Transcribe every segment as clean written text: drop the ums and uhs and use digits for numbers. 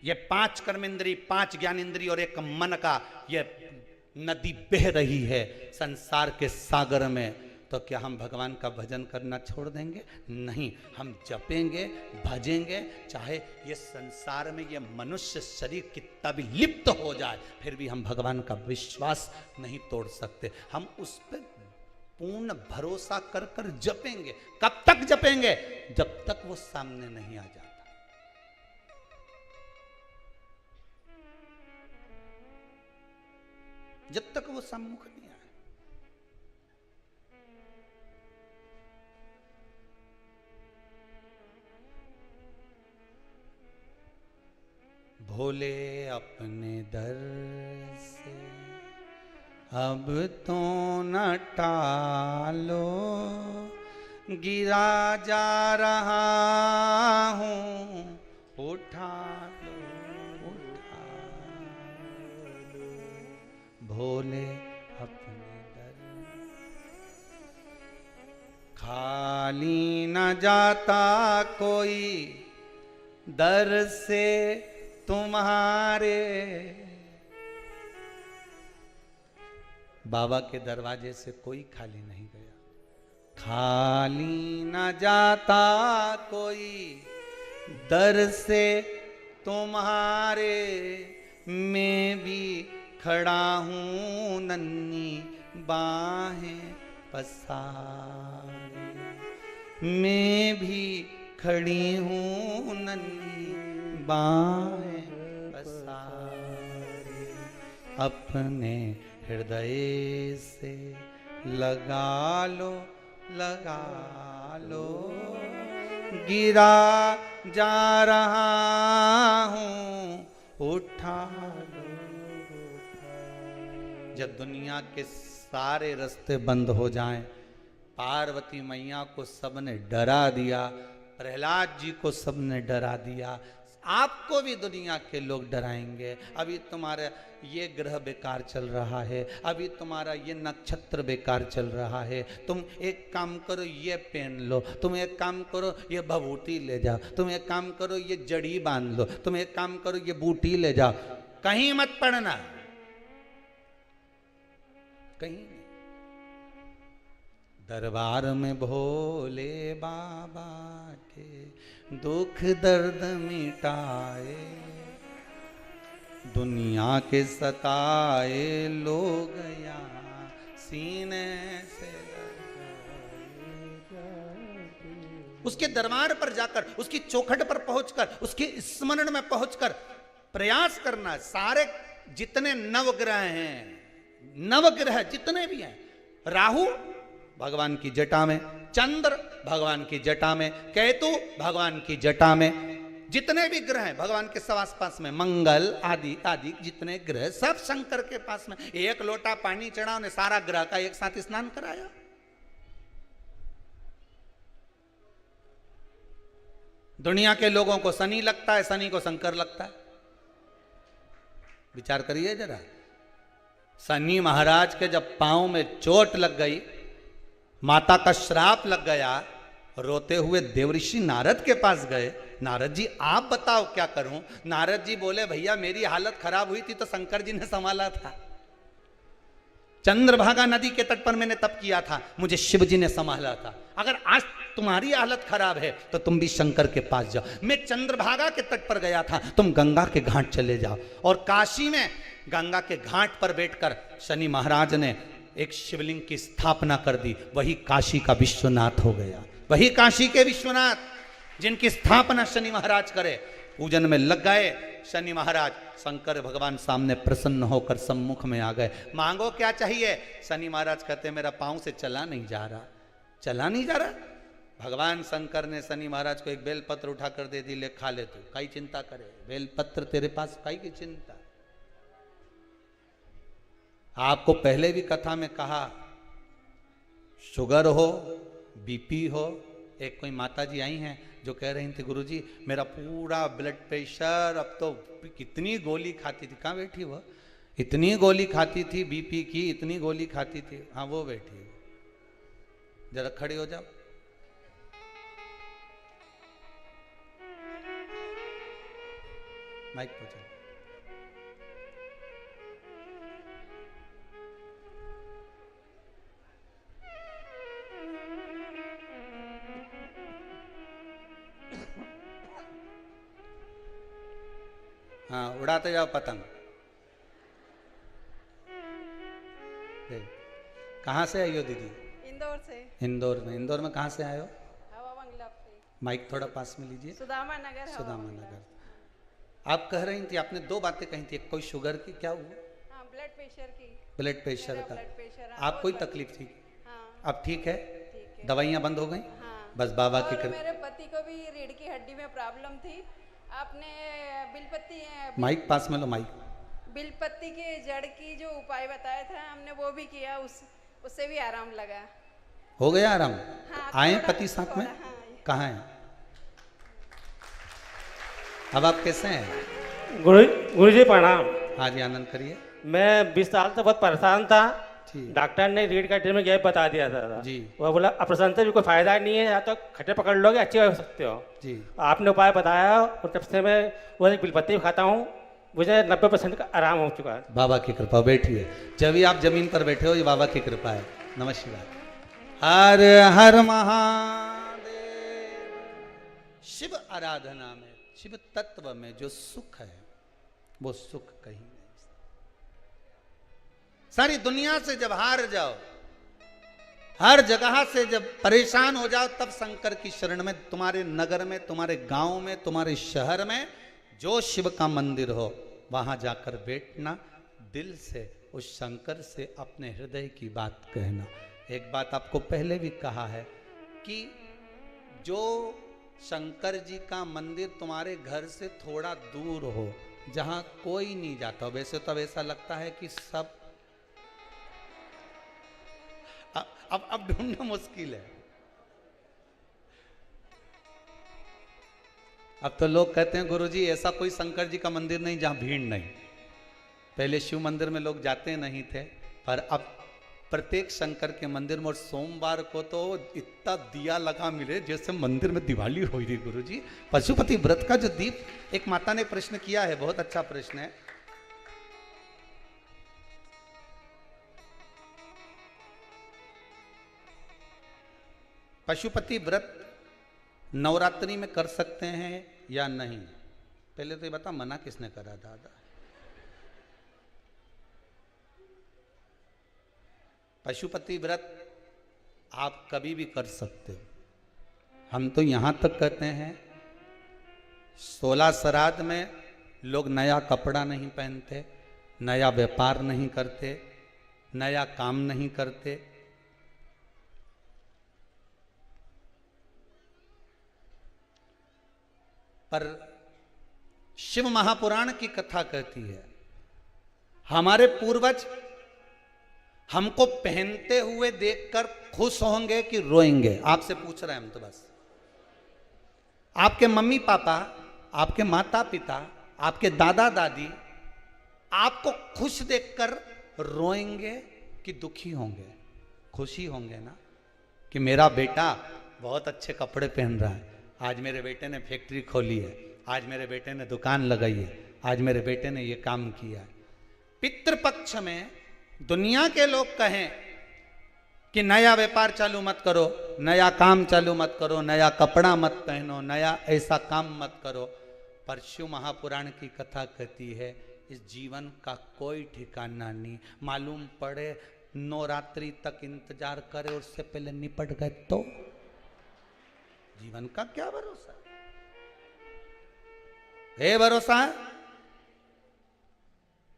ये 5 कर्मेंद्री, 5 ज्ञानेंद्री और एक मन का ये नदी बह रही है संसार के सागर में, तो क्या हम भगवान का भजन करना छोड़ देंगे? नहीं, हम जपेंगे, भजेंगे, चाहे ये संसार में ये मनुष्य शरीर कितना भी लिप्त हो जाए, फिर भी हम भगवान का विश्वास नहीं तोड़ सकते। हम उस पर पूर्ण भरोसा कर कर जपेंगे। कब तक जपेंगे? जब तक वो सामने नहीं आ जाता। जब तक वो सम्मुख नहीं आए। भोले अपने दर से अब तो न टालो, गिरा जा रहा हूं, उठा लो, उठा लो। भोले अपने दर खाली न जाता कोई, दर से तुम्हारे। बाबा के दरवाजे से कोई खाली नहीं गया। खाली न जाता कोई, दर से तुम्हारे। मैं भी खड़ा हूं नन्ही बाहें पसारे, मैं भी खड़ी हूं नन्ही बाहें पसारे। अपने हृदय से लगा लो, लगा लो, गिरा जा रहा हूं, उठा लो। जब दुनिया के सारे रास्ते बंद हो जाएं, पार्वती मैया को सबने डरा दिया, प्रहलाद जी को सबने डरा दिया, आपको भी दुनिया के लोग डराएंगे। अभी तुम्हारा ये ग्रह बेकार चल रहा है, अभी तुम्हारा ये नक्षत्र बेकार चल रहा है, तुम एक काम करो ये पहन लो, तुम एक काम करो ये भभूति ले जाओ, तुम एक काम करो ये जड़ी बांध लो, तुम एक काम करो ये बूटी ले जाओ। कहीं मत पड़ना, कहीं नहीं। दरबार में भोले बाबा के दुख दर्द मिटाए, दुनिया के सताए लोग यहाँ सीने से। उसके दरबार पर जाकर, उसकी चौखट पर पहुंचकर, उसके स्मरण में पहुंचकर प्रयास करना। सारे जितने नवग्रह हैं, नवग्रह जितने भी हैं, राहु भगवान की जटा में, चंद्र भगवान की जटा में, केतु भगवान की जटा में, जितने भी ग्रह हैं भगवान के सब आसपास में, मंगल आदि आदि जितने ग्रह सब शंकर के पास में। एक लोटा पानी चढ़ा, उन्हें सारा ग्रह का एक साथ स्नान कराया। दुनिया के लोगों को शनि लगता है, शनि को शंकर लगता है। विचार करिए जरा। शनि महाराज के जब पांव में चोट लग गई, माता का श्राप लग गया, रोते हुए देवऋषि नारद के पास गए। नारद जी आप बताओ क्या करूं? नारद जी बोले भैया मेरी हालत खराब हुई थी तो शंकर जी ने संभाला था। चंद्रभागा नदी के तट पर मैंने तप किया था, मुझे शिव जी ने संभाला था। अगर आज तुम्हारी हालत खराब है तो तुम भी शंकर के पास जाओ। मैं चंद्रभागा के तट पर गया था, तुम गंगा के घाट चले जाओ। और काशी में गंगा के घाट पर बैठकर शनि महाराज ने एक शिवलिंग की स्थापना कर दी। वही काशी का विश्वनाथ हो गया। वही काशी के विश्वनाथ जिनकी स्थापना शनि महाराज करे। पूजन में लग गए शनि महाराज। शंकर भगवान सामने प्रसन्न होकर सम्मुख में आ गए। मांगो क्या चाहिए? शनि महाराज कहते मेरा पांव से चला नहीं जा रहा, चला नहीं जा रहा। भगवान शंकर ने शनि महाराज को एक बेलपत्र उठाकर दे दी, ले खा ले, तू काई चिंता करे, बेलपत्र तेरे पास, काई की चिंता। आपको पहले भी कथा में कहा, शुगर हो, बीपी हो। एक कोई माता जी आई हैं जो कह रही थी गुरुजी मेरा पूरा ब्लड प्रेशर, अब तो कितनी गोली खाती थी। कहाँ बैठी वो? इतनी गोली खाती थी बीपी की, इतनी गोली खाती थी। हाँ वो बैठी, जरा खड़ी हो जाओ। माइक पर चलो। हाँ, उड़ाते जाओ पतंग। कहाँ से आई हो दीदी? इंदौर से। इंदौर में। इंदौर में कहाँ से आए हो? हवा बंगला से। माइक थोड़ा पास में लीजिए। सुदामा नगर। सुदामा नगर। आप कह रही थी, आपने 2 बातें कही थी, कोई शुगर की, क्या हुआ? हाँ, ब्लड प्रेशर की। ब्लड प्रेशर का। Blood pressure. आप कोई तकलीफ थी? हाँ। अब ठीक है? ठीक है। दवाइयाँ बंद हो गई? हाँ। बस बाबा की और कृपा। मेरे पति को भी रीढ़ की हड्डी में प्रॉब्लम थी। आपने बिलपत्ती माइक पास में लो, माइक। बिलपत्ती के जड़ की जो उपाय बताया था, हमने वो भी किया, उससे भी आराम लगा। हो गया आराम? हाँ, आए पति साथ में? हाँ। कहाँ है? अब आप कैसे हैं? गुरु जी प्रणाम। हाँ जी, आनंद करिए। मैं 20 साल से बहुत परेशान था। ठीक। डॉक्टर ने रीढ़ का हड्डी में गैप बता दिया था जी। वो बोला ऑपरेशन से भी कोई फायदा नहीं है, या तो खट्टे पकड़ लोगे अच्छे हो सकते हो जी। आपने उपाय बताया और तब से मैं वो एक बिलपत्ती भी खाता हूँ, मुझे 90% का आराम हो चुका है। बाबा की कृपा। बैठिए। जब भी आप जमीन पर बैठे हो, ये बाबा की कृपा है। नमः शिवाय। हर हर महादेव। शिव आराधना में, शिव तत्व में जो सुख है, वो सुख कहीं नहीं। सारी दुनिया से जब हार जाओ, हर जगह से जब परेशान हो जाओ, तब शंकर की शरण में, तुम्हारे नगर में, तुम्हारे गांव में, तुम्हारे शहर में जो शिव का मंदिर हो, वहां जाकर बैठना, दिल से उस शंकर से अपने हृदय की बात कहना। एक बात आपको पहले भी कहा है कि जो शंकर जी का मंदिर तुम्हारे घर से थोड़ा दूर हो, जहां कोई नहीं जाता, वैसे तो ऐसा लगता है कि सब, अब ढूंढना मुश्किल है। अब तो लोग कहते हैं गुरुजी ऐसा कोई शंकर जी का मंदिर नहीं जहां भीड़ नहीं। पहले शिव मंदिर में लोग जाते नहीं थे, पर अब प्रत्येक शंकर के मंदिर में, और सोमवार को तो इतना दिया लगा मिले जैसे मंदिर में दिवाली हो रही। गुरुजी, पशुपति व्रत का जो दीप, एक माता ने प्रश्न किया है, बहुत अच्छा प्रश्न है। पशुपति व्रत नवरात्रि में कर सकते हैं या नहीं? पहले तो ये बता, मना किसने करा दादा? पशुपति व्रत आप कभी भी कर सकते हो। हम तो यहां तक कहते हैं, 16 श्राद्ध में लोग नया कपड़ा नहीं पहनते, नया व्यापार नहीं करते, नया काम नहीं करते। पर शिव महापुराण की कथा कहती है, हमारे पूर्वज हमको पहनते हुए देखकर खुश होंगे कि रोएंगे? आपसे पूछ रहे हैं हम तो बस। आपके मम्मी पापा, आपके माता पिता, आपके दादा दादी आपको खुश देखकर रोएंगे कि दुखी होंगे? खुशी होंगे ना, कि मेरा बेटा बहुत अच्छे कपड़े पहन रहा है, आज मेरे बेटे ने फैक्ट्री खोली है, आज मेरे बेटे ने दुकान लगाई है, आज मेरे बेटे ने ये काम किया है। पितृपक्ष में दुनिया के लोग कहें कि नया व्यापार चालू मत करो, नया काम चालू मत करो, नया कपड़ा मत पहनो, नया ऐसा काम मत करो, पर शिव महापुराण की कथा कहती है इस जीवन का कोई ठिकाना नहीं। मालूम पड़े नवरात्रि तक इंतजार करे, उससे पहले निपट गए तो जीवन का क्या भरोसा है? भरोसा है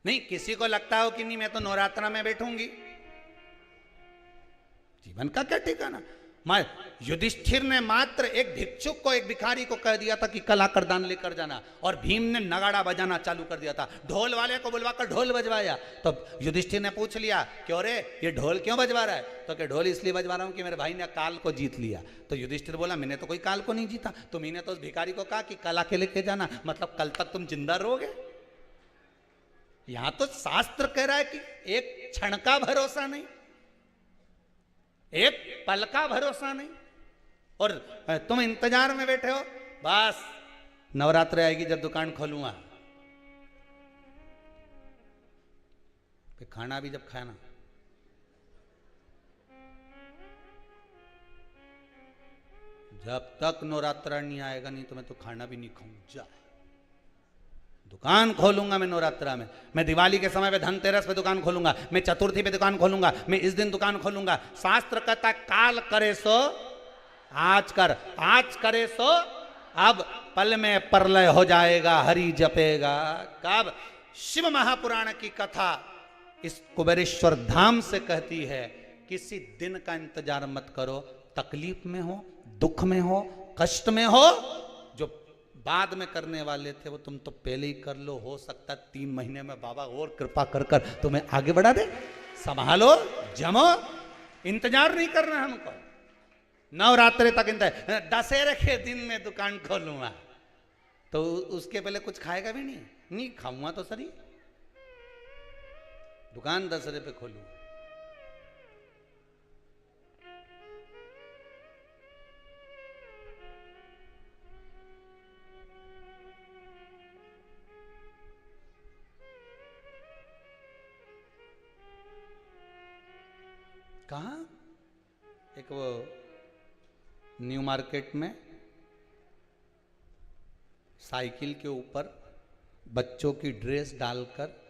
नहीं। किसी को लगता हो कि नहीं मैं तो नवरात्रा में बैठूंगी, जीवन का क्या ठिकाना। युधिष्ठिर ने मात्र एक भिक्षुक को, एक भिखारी को कह दिया था कि कल आकर दान लेकर जाना, और भीम ने नगाड़ा बजाना चालू कर दिया था, ढोल वाले को बुलवाकर ढोल बजवाया। तो युधिष्ठिर ने पूछ लिया कि अरे ये ढोल क्यों बजवा रहा है? तो कि ढोल इसलिए बजवा रहा हूं कि मेरे भाई ने काल को जीत लिया। तो युधिष्ठिर बोला मैंने तो कोई काल को नहीं जीता, तुम्ही ने तो उस भिखारी को कहा कि कल आके लेके जाना, मतलब कल तक तुम जिंदा रहोगे। यहां तो शास्त्र कह रहा है कि एक क्षण का भरोसा नहीं, एक पल का भरोसा नहीं, और तुम इंतजार में बैठे हो बस नवरात्र आएगी जब दुकान खोलूंगा, कि खाना भी जब खाना, जब तक नवरात्रा नहीं आएगा नहीं तो मैं तो खाना भी नहीं खाऊंगा। दुकान खोलूंगा मैं नवरात्रा में, मैं दिवाली के समय पे धनतेरस पे दुकान खोलूंगा, मैं चतुर्थी पे दुकान खोलूंगा, मैं इस दिन दुकान खोलूंगा। शास्त्र कहता है काल करे सो आज कर, आज करे सो अब, पल में प्रलय हो जाएगा हरि जपेगा कब। शिव महापुराण की कथा इस कुबेरेश्वर धाम से कहती है किसी दिन का इंतजार मत करो, तकलीफ में हो, दुख में हो, कष्ट में हो, जो बाद में करने वाले थे वो तुम तो पहले ही कर लो। हो सकता 3 महीने में बाबा और कृपा कर कर तुम्हें आगे बढ़ा दे। संभालो, जमो, इंतजार नहीं करना हमको। नवरात्रि तक इंतजार, दशहरे के दिन में दुकान खोलूंगा तो उसके पहले कुछ खाएगा भी नहीं खाऊंगा तो सही, दुकान दशहरे पे खोलूंगा। कहाँ? एक वो न्यू मार्केट में साइकिल के ऊपर बच्चों की ड्रेस डालकर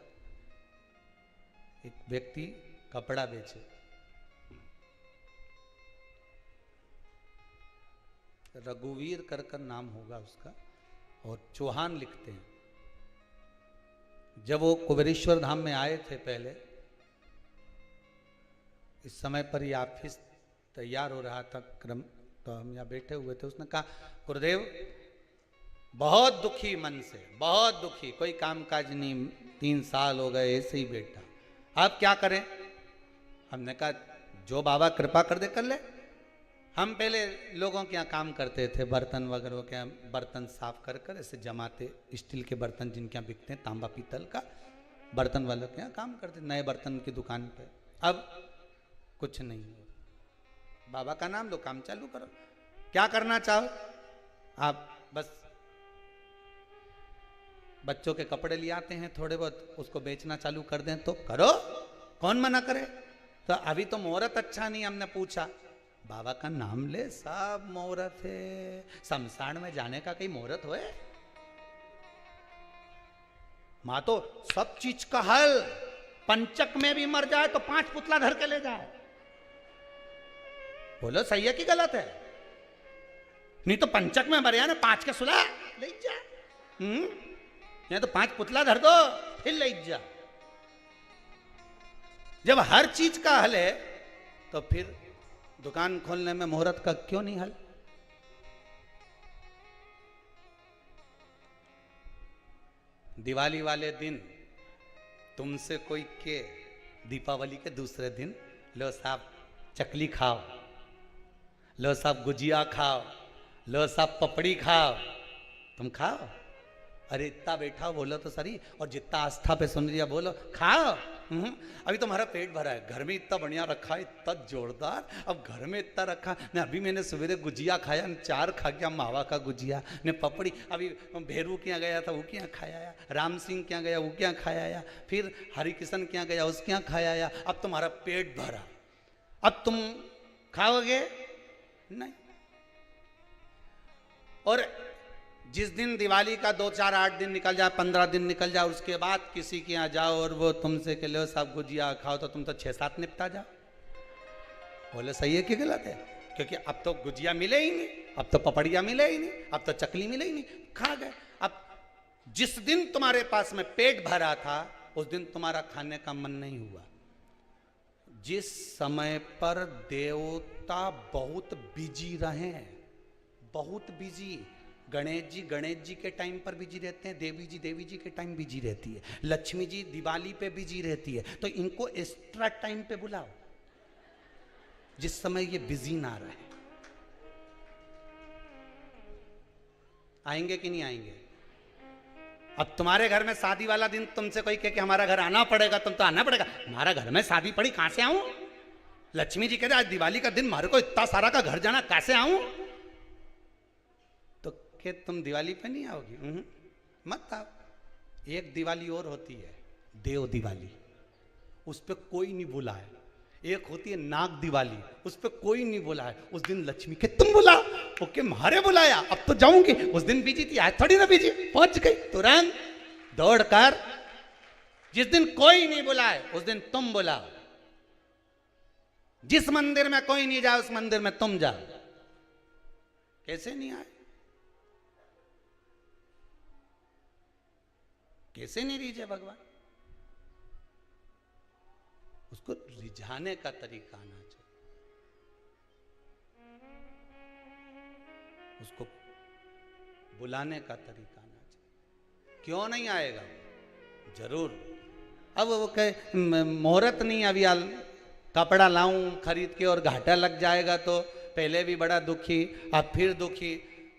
एक व्यक्ति कपड़ा बेचे। रघुवीर कर नाम होगा उसका, और चौहान लिखते हैं। जब वो कुबेरेश्वर धाम में आए थे पहले, इस समय पर ये ऑफिस तैयार हो रहा था क्रम, तो हम यहाँ बैठे हुए थे। उसने कहा गुरुदेव बहुत दुखी मन से, बहुत दुखी, कोई काम काज नहीं, 3 साल हो गए ऐसे ही बैठा, अब क्या करें। हमने कहा जो बाबा कृपा कर दे कर ले। हम पहले लोगों के यहाँ काम करते थे, बर्तन वगैरह के यहाँ बर्तन साफ कर कर ऐसे जमाते, स्टील के बर्तन जिनके यहाँ बिकते हैं, तांबा पीतल का बर्तन वालों के यहाँ काम करते, नए बर्तन की दुकान पे। अब कुछ नहीं, बाबा का नाम लो, काम चालू करो। क्या करना चाहो आप, बस बच्चों के कपड़े ले आते हैं थोड़े बहुत, उसको बेचना चालू कर दें तो करो, कौन मना करे। तो अभी तो मुहूर्त अच्छा नहीं, हमने पूछा, बाबा का नाम ले, सब मुहूर्त है, शमशान में जाने का कहीं मुहूर्त होए? मां तो सब चीज का हल, पंचक में भी मर जाए तो 5 पुतला धर के ले जाए। बोलो सही है कि गलत है? नहीं तो पंचक में मर जाए ना, 5 के सुला ले जा, या तो 5 पुतला धर दो फिर ले जा। जब हर चीज का हल है तो फिर दुकान खोलने में मुहूर्त का क्यों नहीं हल? दिवाली वाले दिन तुमसे कोई के दीपावली के दूसरे दिन, लो साहब चकली खाओ, लो साहब गुजिया खाओ, लो साहब पपड़ी खाओ, तुम खाओ। अरे इतना बैठा बोलो तो सही, और जितना आस्था पे सुन लिया बोलो खाओ। अभी तुम्हारा पेट भरा है, घर में इतना बढ़िया रखा है, इतना जोरदार, अब घर में इतना रखा ने। अभी मैंने सवेरे गुजिया खाया, 4 खा गया मावा का गुजिया ने, पपड़ी। अभी भेरू के यहाँ गया था, वो के यहाँ खाया आया, राम सिंह के यहाँ गया, वो के यहाँ खाया आया, फिर हरिकिशन के यहाँ गया, उसके यहाँ खाया आया। अब तुम्हारा पेट भरा, अब तुम खाओगे नहीं। और जिस दिन दिवाली का 2, 4, 8 दिन निकल जाए, 15 दिन निकल जाए, उसके बाद किसी के यहाँ जाओ और वो तुमसे के लो साहब गुजिया खाओ, तो तुम तो 6-7 निपटा जाओ। बोले सही है कि गलत है? क्योंकि अब तो गुजिया मिले ही नहीं, अब तो पपड़िया मिले ही नहीं, अब तो चकली मिले ही नहीं, खा गए। अब जिस दिन तुम्हारे पास में पेट भरा था उस दिन तुम्हारा खाने का मन नहीं हुआ। जिस समय पर देवता बहुत बिजी रहे, बहुत बिजी, गणेश जी के टाइम पर बिजी रहते हैं, देवी जी के टाइम बिजी रहती है, लक्ष्मी जी दिवाली पे बिजी रहती है, तो इनको एक्स्ट्रा टाइम पे बुलाओ जिस समय ये बिजी ना रहे। आएंगे कि नहीं आएंगे? अब तुम्हारे घर में शादी वाला दिन तुमसे कोई कहे कि हमारा घर आना पड़ेगा, तुम तो आना पड़ेगा। हमारा घर में शादी पड़ी, कहां से आऊं? लक्ष्मी जी कहते आज दिवाली का दिन हमारे को इतना सारा का घर जाना, कैसे आऊं? तो कि तुम दिवाली पे नहीं आओगी? मत आओ। एक दिवाली और होती है, देव दिवाली, उस पर कोई नहीं बोला है। एक होती है नाग दिवाली, उस पर कोई नहीं बोला है। उस दिन लक्ष्मी के तुम बुला, ओके मारे बुलाया, अब तो जाऊंगी। उस दिन बिजी थी, आज थोड़ी ना बिजी, पहुंच गई तुरंत दौड़कर। जिस दिन कोई नहीं बुलाए उस दिन तुम बुलाओ। जिस मंदिर में कोई नहीं जाए उस मंदिर में तुम जाओ। कैसे नहीं आए, कैसे नहीं रीझे भगवान? उसको रिझाने का तरीका आना चाहिए, उसको बुलाने का तरीका आना चाहिए। क्यों नहीं आएगा? जरूर। अब वो कहे मुहूर्त नहीं अभी, कपड़ा लाऊं खरीद के और घाटा लग जाएगा, तो पहले भी बड़ा दुखी, अब फिर दुखी।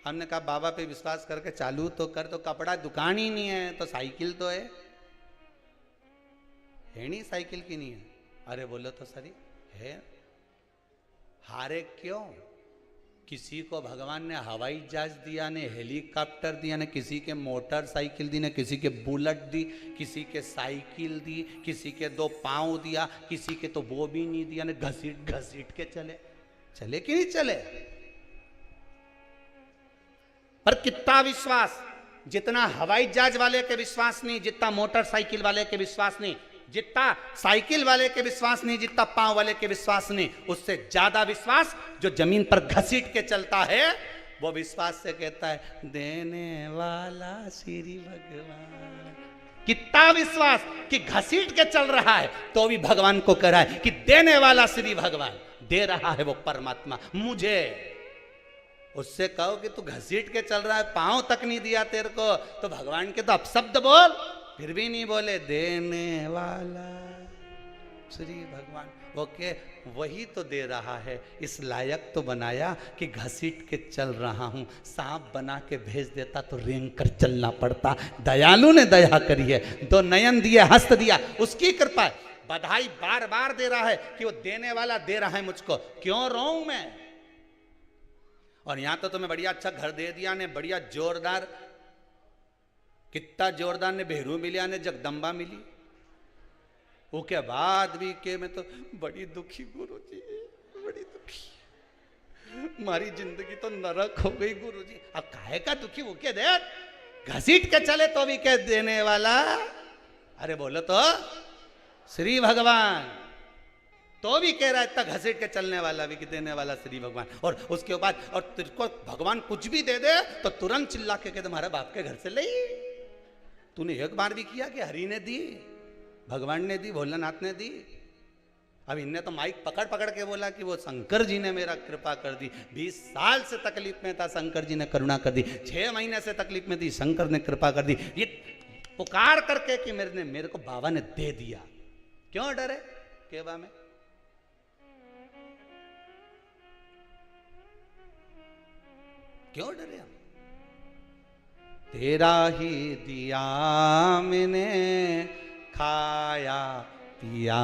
हमने कहा बाबा पे विश्वास करके चालू तो कर, तो कपड़ा दुकान ही नहीं है तो साइकिल तो है नहीं, साइकिल की नहीं है। अरे बोलो तो सही है। हारे क्यों? किसी को भगवान ने हवाई जहाज दिया, ने हेलीकॉप्टर दिया, ने किसी के मोटरसाइकिल दी, ने किसी के बुलेट दी, किसी के साइकिल दी, किसी के 2 पांव दिया, किसी के तो वो भी नहीं दिया, ने घसीट घसीट के चले। चले कि नहीं चले? पर कितना विश्वास, जितना हवाई जहाज वाले के विश्वास नहीं, जितना मोटरसाइकिल वाले के विश्वास नहीं, जितना साइकिल वाले के विश्वास नहीं, जितना पांव वाले के विश्वास नहीं, उससे ज्यादा विश्वास जो जमीन पर घसीट के चलता है, वो विश्वास से कहता है देने वाला श्री भगवान। कितना विश्वास कि घसीट के चल रहा है तो भी भगवान को कह रहा है कि देने वाला श्री भगवान, दे रहा है वो परमात्मा मुझे। उससे कहो कि तू घसीट के चल रहा है, पांव तक नहीं दिया तेरे को, तो भगवान के तो अपशब्द बोल, फिर भी नहीं बोले। देने वाला श्री भगवान, ओके वही तो दे रहा है, इस लायक तो बनाया कि घसीट के चल रहा हूं। सांप बना के भेज देता तो रेंग कर चलना पड़ता। दयालु ने दया करी है, 2 नयन दिए, हस्त दिया, उसकी कृपा है। बधाई बार बार दे रहा है कि वो देने वाला दे रहा है मुझको, क्यों रोऊं मैं? और यहां तो तुम्हें बढ़िया अच्छा घर दे दिया ने, बढ़िया जोरदार, कितना जोरदार ने भेरू मिलिया ने, जगदम्बा मिली। वो के बाद भी के मैं तो बड़ी दुखी गुरुजी, बड़ी दुखी, मारी जिंदगी तो नरक हो गई गुरुजी। अब काहे का दुखी? वो के दे घसीट के चले तो भी कह देने वाला। अरे बोलो तो श्री भगवान, तो भी कह रहा है इतना घसीट के चलने वाला भी कि देने वाला श्री भगवान। और उसके बाद और तेरे को भगवान कुछ भी दे दे तो तुरंत चिल्ला के तुम्हारे बाप के घर से ले। तूने एक बार भी किया कि हरि ने दी, भगवान ने दी, भोलेनाथ ने दी? अब इनने तो माइक पकड़ पकड़ के बोला कि वो शंकर जी ने मेरा कृपा कर दी। 20 साल से तकलीफ में था, शंकर जी ने करुणा कर दी। 6 महीने से तकलीफ में थी, शंकर ने कृपा कर दी। ये पुकार करके कि मेरे को बाबा ने दे दिया। क्यों डरे केवा में? क्यों डरे हम? तेरा ही दिया मैंने, खाया पिया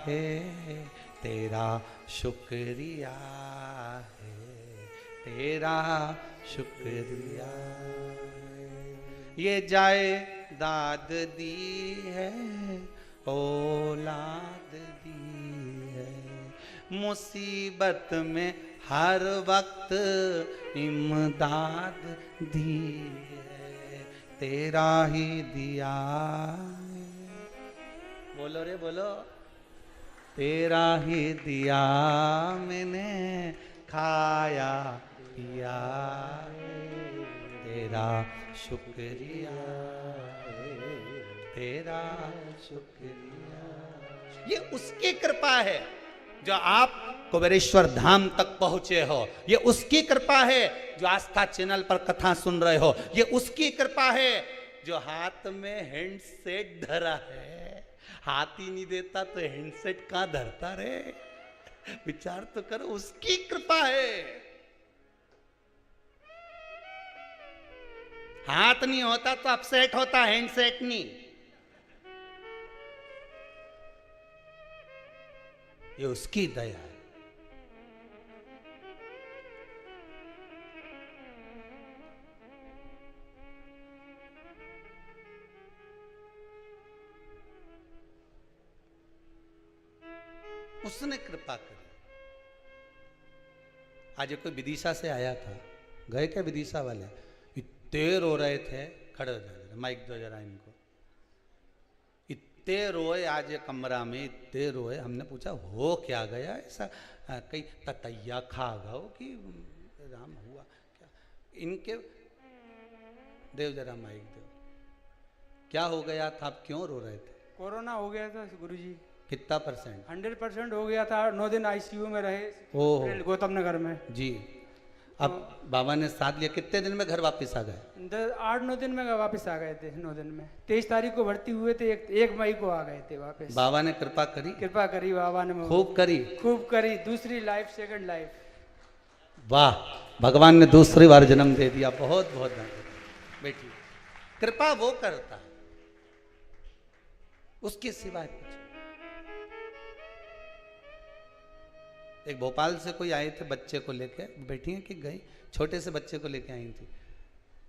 है, तेरा शुक्रिया है, तेरा शुक्रिया है। ये जायदाद दी है, औलाद दी है, मुसीबत में हर वक्त इमदाद दी है, तेरा ही दिया। बोलो रे बोलो। तेरा ही दिया मैंने, खाया पिया, तेरा शुक्रिया, तेरा शुक्रिया। ये उसकी कृपा है जो आप कुबेरेश्वर धाम तक पहुंचे हो। ये उसकी कृपा है जो आस्था चैनल पर कथा सुन रहे हो। ये उसकी कृपा है जो हाथ में हैंडसेट धरा है। हाथ ही नहीं देता तो हैंडसेट कहां धरता रे? विचार तो करो, उसकी कृपा है। हाथ नहीं होता तो अपसेट होता, हैंडसेट नहीं। ये उसकी दया है। उसने कृपा करी। आज कोई विदिशा से आया था, गए क्या विदिशा वाले, इतने रो रहे थे, खड़े हो जाए माइक दो जरा इनको, इतने रोए आज ये कमरा में, इतने रोए। हमने पूछा हो क्या गया ऐसा, कहीं ततैया खा गओ कि राम हुआ क्या इनके, देव जरा माइक दो, क्या हो गया था, आप क्यों रो रहे थे? कोरोना हो गया था गुरुजी। कितना %? 100% हो गया था। 9 दिन आईसीयू में रहे ओह गौतम नगर में जी। अब बाबा ने साथ लिया, कितने दिन में घर वापस आ गए? 8-9 दिन में वापस आ गए थे। 9 दिन में 23 तारीख को भर्ती हुए थे, 1 मई को आ गए थे वापस। बाबा ने कृपा करी, कृपा करी बाबा ने, खूब करी, खूब करी। दूसरी लाइफ, सेकंड लाइफ। वाह, भगवान ने दूसरी बार जन्म दे दिया। बहुत बहुत धन्यवाद बेटी। कृपा वो करता है, उसके सिवाय कुछ। एक भोपाल से कोई आए थे बच्चे को लेके, बैठी हैं कि गई, छोटे से बच्चे को लेके आई थी,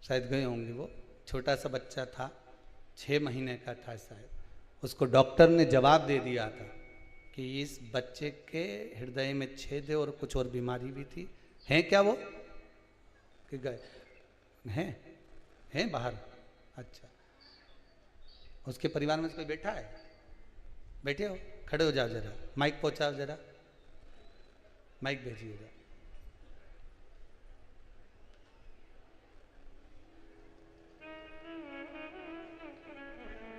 शायद गए होंगे। वो छोटा सा बच्चा था, 6 महीने का था शायद। उसको डॉक्टर ने जवाब दे दिया था कि इस बच्चे के हृदय में छेद है और कुछ और बीमारी भी थी। हैं क्या वो कि गए हैं बाहर? अच्छा, उसके परिवार में से कोई बैठा है? बैठे हो, खड़े हो जाओ जरा, माइक पहुंचाओ जरा, माइक भेजिएगा।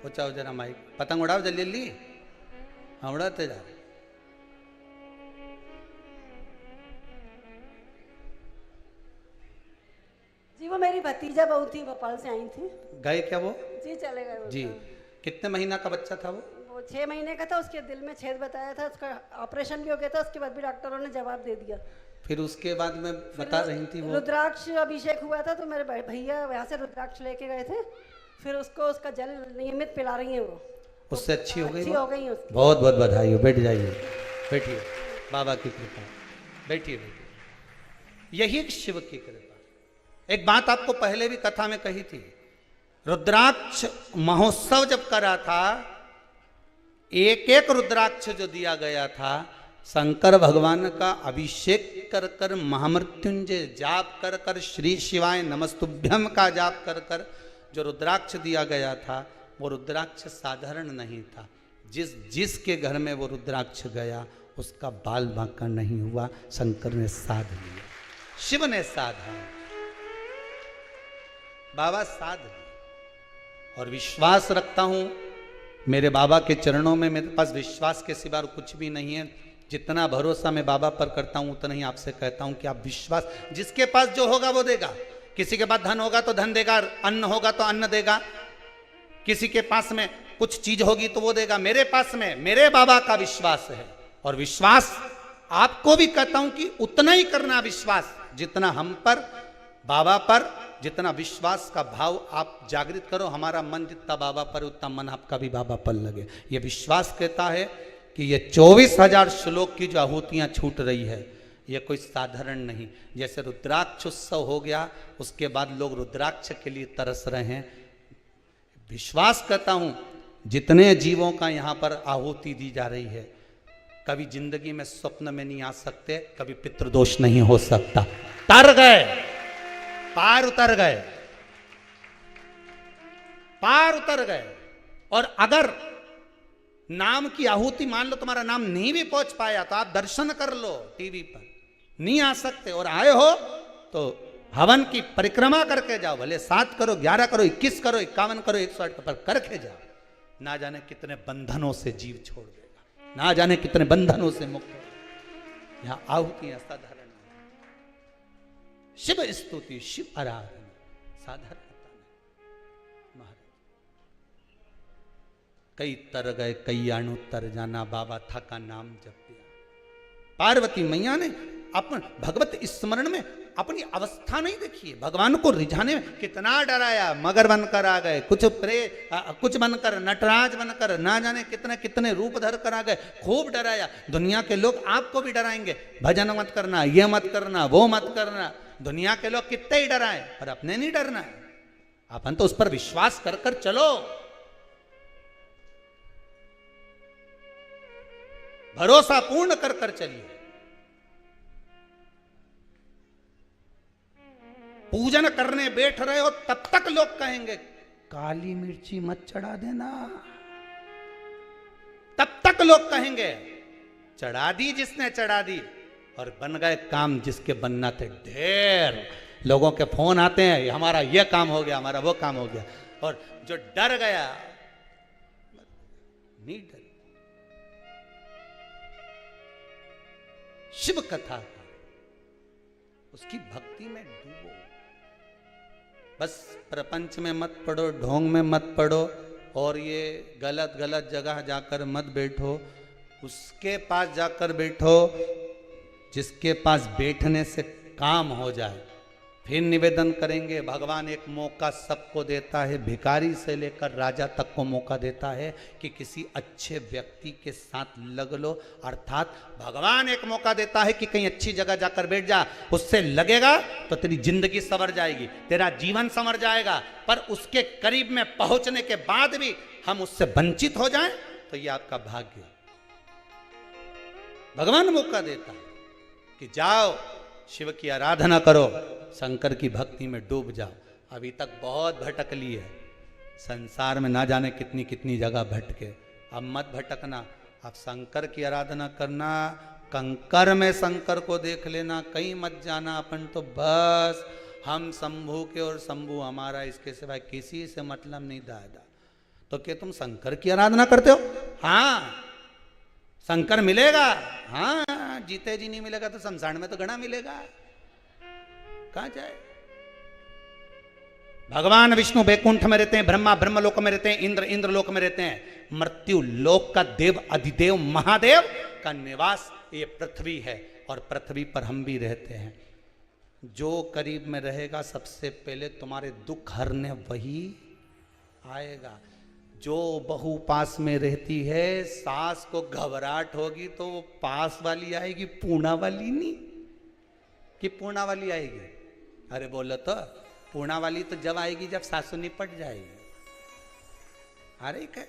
पहुंचाओ जरा माइक, पतंग उड़ाओ जल्दी जल्दी। हाँ उड़ाते जा। जी वो मेरी भतीजा बहू थी, भोपाल से आई थी। गए क्या वो? जी चले गए वो जी। तो। कितने महीना का बच्चा था वो? वो 6 महीने का था। उसके दिल में छेद बताया था, उसका ऑपरेशन भी हो गया था। उसके बाद भी डॉक्टरों ने जवाब दे दिया। फिर उसके बाद में बता रही थी वो, रुद्राक्ष अभिषेक हुआ था तो मेरे भैया वहाँ से रुद्राक्ष लेके गए थे। फिर उसको उसका जल नियमित पिला रही है वो। उससे अच्छी हो गई? अच्छी हो गई उसकी। बहुत बहुत बधाई हो। बैठ जाइए, बैठिए, बाबा की कृपा। बैठिए बैठिए, यही एक शिव की कृपा। एक बात आपको पहले भी कथा में कही थी, रुद्राक्ष महोत्सव जब करा था, एक एक रुद्राक्ष जो दिया गया था, शंकर भगवान का अभिषेक कर कर, महामृत्युंजय जाप कर कर, श्री शिवाय नमस्तुभ्यम का जाप कर कर जो रुद्राक्ष दिया गया था, वो रुद्राक्ष साधारण नहीं था। जिसके घर में वो रुद्राक्ष गया उसका बाल बांका नहीं हुआ। शंकर ने साध लिया, शिव ने साधा, बाबा साध लिया। और विश्वास रखता हूं मेरे बाबा के चरणों में, मेरे पास विश्वास के सिवा कुछ भी नहीं है। जितना भरोसा मैं बाबा पर करता हूं उतना ही आपसे कहता हूं कि आप विश्वास, जिसके पास जो होगा वो देगा। किसी के पास धन होगा तो धन देगा, अन्न होगा तो अन्न देगा, किसी के पास में कुछ चीज होगी तो वो देगा। मेरे पास में मेरे बाबा का विश्वास है। और विश्वास आपको भी कहता हूं कि उतना ही करना विश्वास जितना हम पर, बाबा पर जितना विश्वास का भाव आप जागृत करो। हमारा मन जितना बाबा पर उतना मन आपका भी बाबा पर लगे। ये विश्वास कहता है कि ये 24,000 श्लोक की जो आहुतियां छूट रही है, ये कोई साधारण नहीं। जैसे रुद्राक्ष उत्सव हो गया, उसके बाद लोग रुद्राक्ष के लिए तरस रहे हैं। विश्वास करता हूं जितने जीवों का यहाँ पर आहुति दी जा रही है, कभी जिंदगी में स्वप्न में नहीं आ सकते, कभी पितृदोष नहीं हो सकता। तर गए, पार उतर गए, पार उतर गए। और अगर नाम की आहुति, मान लो तुम्हारा नाम नहीं भी पहुंच पाया तो आप दर्शन कर लो टीवी पर, नहीं आ सकते और आए हो तो हवन की परिक्रमा करके जाओ। भले 7 करो, 11 करो, 21 करो, 51 करो, 108 पर करके जाओ। ना जाने कितने बंधनों से जीव छोड़ देगा, ना जाने कितने बंधनों से मुक्त हो। यहां आहुतियां साधारण शिव स्तुति, शिव आराधना साधारण महाराज। कई तर गए कई अणु तर जाना, बाबा था का नाम जप दिया। पार्वती मैया ने अपन भगवत स्मरण में अपनी अवस्था नहीं देखी है, भगवान को रिझाने में कितना डराया। मगर बनकर आ गए, कुछ बनकर, नटराज बनकर, ना जाने कितने कितने रूप धर कर आ गए, खूब डराया। दुनिया के लोग आपको भी डराएंगे, भजन मत करना, ये मत करना, वो मत करना। दुनिया के लोग कितने ही डराए, पर अपने नहीं डरना है। अपन तो उस पर विश्वास कर कर चलो। भरोसा पूर्ण कर कर चलिए। पूजन करने बैठ रहे हो तब तक लोग कहेंगे काली मिर्ची मत चढ़ा देना, तब तक लोग कहेंगे चढ़ा दी जिसने चढ़ा दी, और बन गए काम जिसके बनना थे ढेर। लोगों के फोन आते हैं हमारा ये काम हो गया, हमारा वो काम हो गया, और जो डर गया नहीं डर। शिव कथा उसकी भक्ति में डूबो, बस प्रपंच में मत पड़ो, ढोंग में मत पड़ो, और ये गलत गलत जगह जाकर मत बैठो। उसके पास जाकर बैठो जिसके पास बैठने से काम हो जाए। फिर निवेदन करेंगे, भगवान एक मौका सबको देता है, भिखारी से लेकर राजा तक को मौका देता है कि किसी अच्छे व्यक्ति के साथ लग लो। अर्थात भगवान एक मौका देता है कि कहीं अच्छी जगह जाकर बैठ जा, उससे लगेगा तो तेरी जिंदगी संवर जाएगी, तेरा जीवन संवर जाएगा। पर उसके करीब में पहुंचने के बाद भी हम उससे वंचित हो जाएं तो ये आपका भाग्य है। भगवान मौका देता है कि जाओ शिव की आराधना करो, शंकर की भक्ति में डूब जाओ। अभी तक बहुत भटक ली है संसार में, ना जाने कितनी कितनी जगह भटके। अब मत भटकना, अब शंकर की आराधना करना, कंकर में शंकर को देख लेना, कहीं मत जाना। अपन तो बस हम शंभू के और शंभू हमारा, इसके सिवाय किसी से मतलब नहीं दादा। तो क्या तुम शंकर की आराधना करते हो? हाँ शंकर मिलेगा, हाँ जीते जी नहीं मिलेगा तो शमशान में तो गणा मिलेगा, कहां जाए। भगवान विष्णु वैकुंठ में रहते हैं, ब्रह्मा ब्रह्मलोक में रहते हैं, इंद्र इंद्रलोक में रहते हैं। मृत्यु लोक का देव अधिदेव महादेव का निवास ये पृथ्वी है, और पृथ्वी पर हम भी रहते हैं। जो करीब में रहेगा सबसे पहले तुम्हारे दुख हरने वही आएगा। जो बहू पास में रहती है, सास को घबराहट होगी तो वो पास वाली आएगी, पूना वाली नहीं कि पूना वाली आएगी। अरे बोलो तो पूना वाली तो जब आएगी जब सासू निपट जाएगी। अरे क्या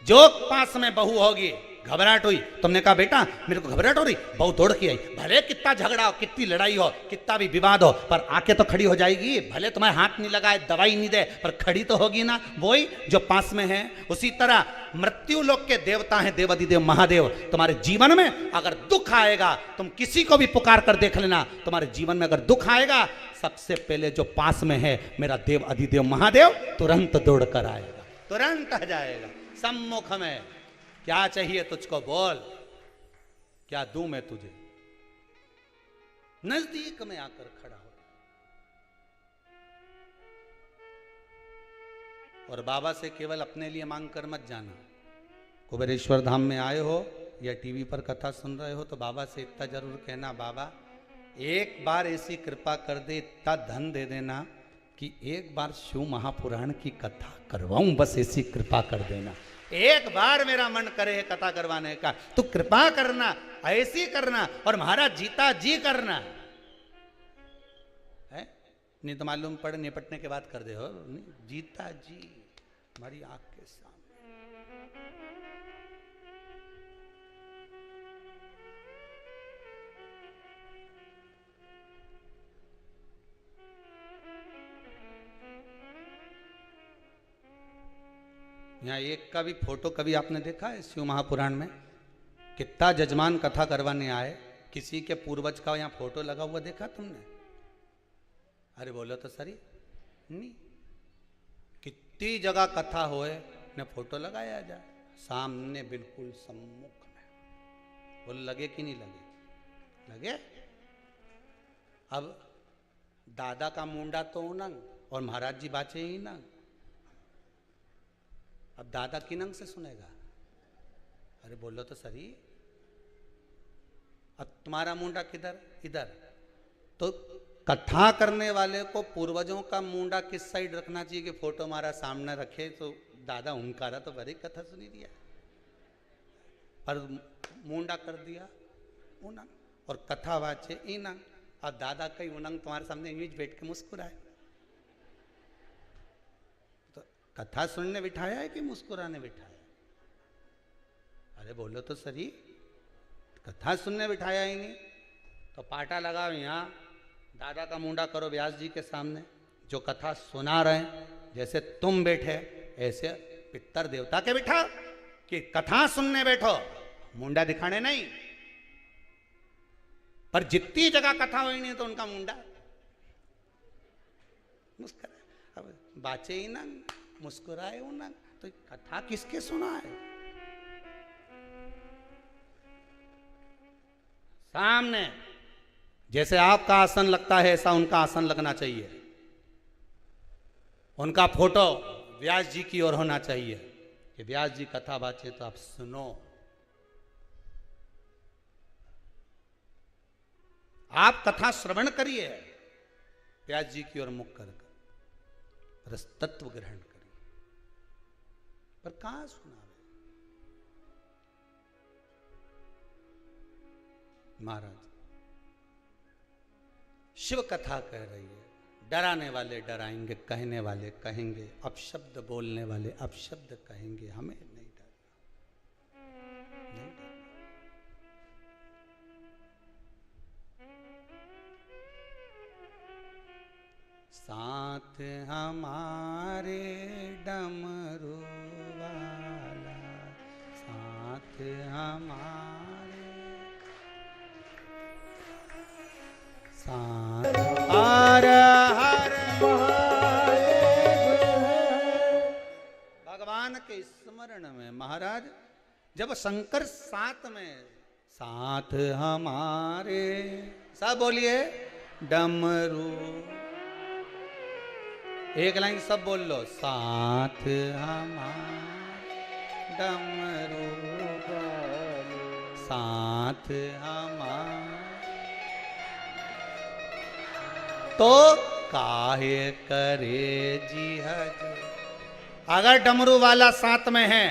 जो पास में बहू होगी, घबराहट हुई, तुमने कहा बेटा मेरे को घबराहट हो रही, बहू दौड़ के आई, भले कितना झगड़ा हो, कितनी लड़ाई हो, कितना भी विवाद हो, पर आके तो खड़ी हो जाएगी। भले तुम्हारे हाथ नहीं लगाए, दवाई नहीं दे, पर खड़ी तो होगी ना, वही जो पास में है। उसी तरह मृत्यु लोक के देवता हैं देवाधिदेव महादेव। तुम्हारे जीवन में अगर दुख आएगा, तुम किसी को भी पुकार कर देख लेना, तुम्हारे जीवन में अगर दुख आएगा, सबसे पहले जो पास में है मेरा देव अधिदेव महादेव तुरंत दौड़ कर आएगा, तुरंत आ जाएगा सम्मुख में। क्या चाहिए तुझको बोल, क्या दूं मैं तुझे। नजदीक में आकर खड़ा हो। और बाबा से केवल अपने लिए मांग कर मत जाना। कुबेरेश्वर धाम में आए हो या टीवी पर कथा सुन रहे हो तो बाबा से इतना जरूर कहना, बाबा एक बार ऐसी कृपा कर दे, इतना धन दे देना कि एक बार शिव महापुराण की कथा करवाऊं, बस ऐसी कृपा कर देना। एक बार मेरा मन करे कथा करवाने का, तो कृपा करना, ऐसी करना, और महाराज जीता जी करना है। नहीं तो मालूम पड़े निपटने के बाद कर दे हो, जीता जी हमारी आंख के सामने। यहाँ एक का भी फोटो कभी आपने देखा है शिव महापुराण में? कितना जजमान कथा करवाने आए, किसी के पूर्वज का यहाँ फोटो लगा हुआ देखा तुमने? अरे बोलो तो सही नहीं। कितनी जगह कथा होए ने फोटो लगाया जाए सामने बिल्कुल सम्मुख में, बोलो लगे कि नहीं लगे? लगे। अब दादा का मुंडा तो उनंग और महाराज जी बाचे ही नंग। अब दादा की नंग से सुनेगा? अरे बोलो तो सही। अब तुम्हारा मुंडा किधर? इधर। तो कथा करने वाले को पूर्वजों का मुंडा किस साइड रखना चाहिए कि फोटो हमारा सामने रखे तो दादा उनकारा तो बड़ी कथा सुनी दिया, पर मुंडा कर दिया उनंग और कथा वाचे इनंग। अब दादा कई उनंग तुम्हारे सामने इमेज बैठ के मुस्कुराए, कथा सुनने बिठाया है कि मुस्कुराने बिठाया? अरे बोलो तो सही, कथा सुनने बिठाया ही नहीं तो पाटा लगाओ यहाँ, दादा का मुंडा करो व्यास जी के सामने, जो कथा सुना रहे हैं जैसे तुम बैठे ऐसे पितर देवता के बिठाओ कि कथा सुनने बैठो, मुंडा दिखाने नहीं। पर जितनी जगह कथा हुई नहीं तो उनका मुंडा मुस्कुराए, अब बाचे ही ना मुस्कुराए हो ना, तो कथा किसके सुना है? सामने जैसे आपका आसन लगता है ऐसा उनका आसन लगना चाहिए, उनका फोटो व्यास जी की ओर होना चाहिए कि व्यास जी कथा बाचे तो आप सुनो। आप कथा श्रवण करिए व्यास जी की ओर मुख कर रस तत्व ग्रहण करिए, पर कहां सुना रहे महाराज? शिव कथा कह रही है, डराने वाले डराएंगे, कहने वाले कहेंगे, अपशब्द बोलने वाले अपशब्द कहेंगे, हमें नहीं डरना, नहीं डरना। साथ हमारे डमरू वाला, साथ हमारे साथ हर हर भगवान के स्मरण में महाराज जब शंकर साथ में, साथ हमारे, सब बोलिए डमरू, एक लाइन सब बोल लो, साथ हमारे डमरू वाले, साथ हमारे, तो काहे करे जी हजूर। अगर डमरू वाला साथ में है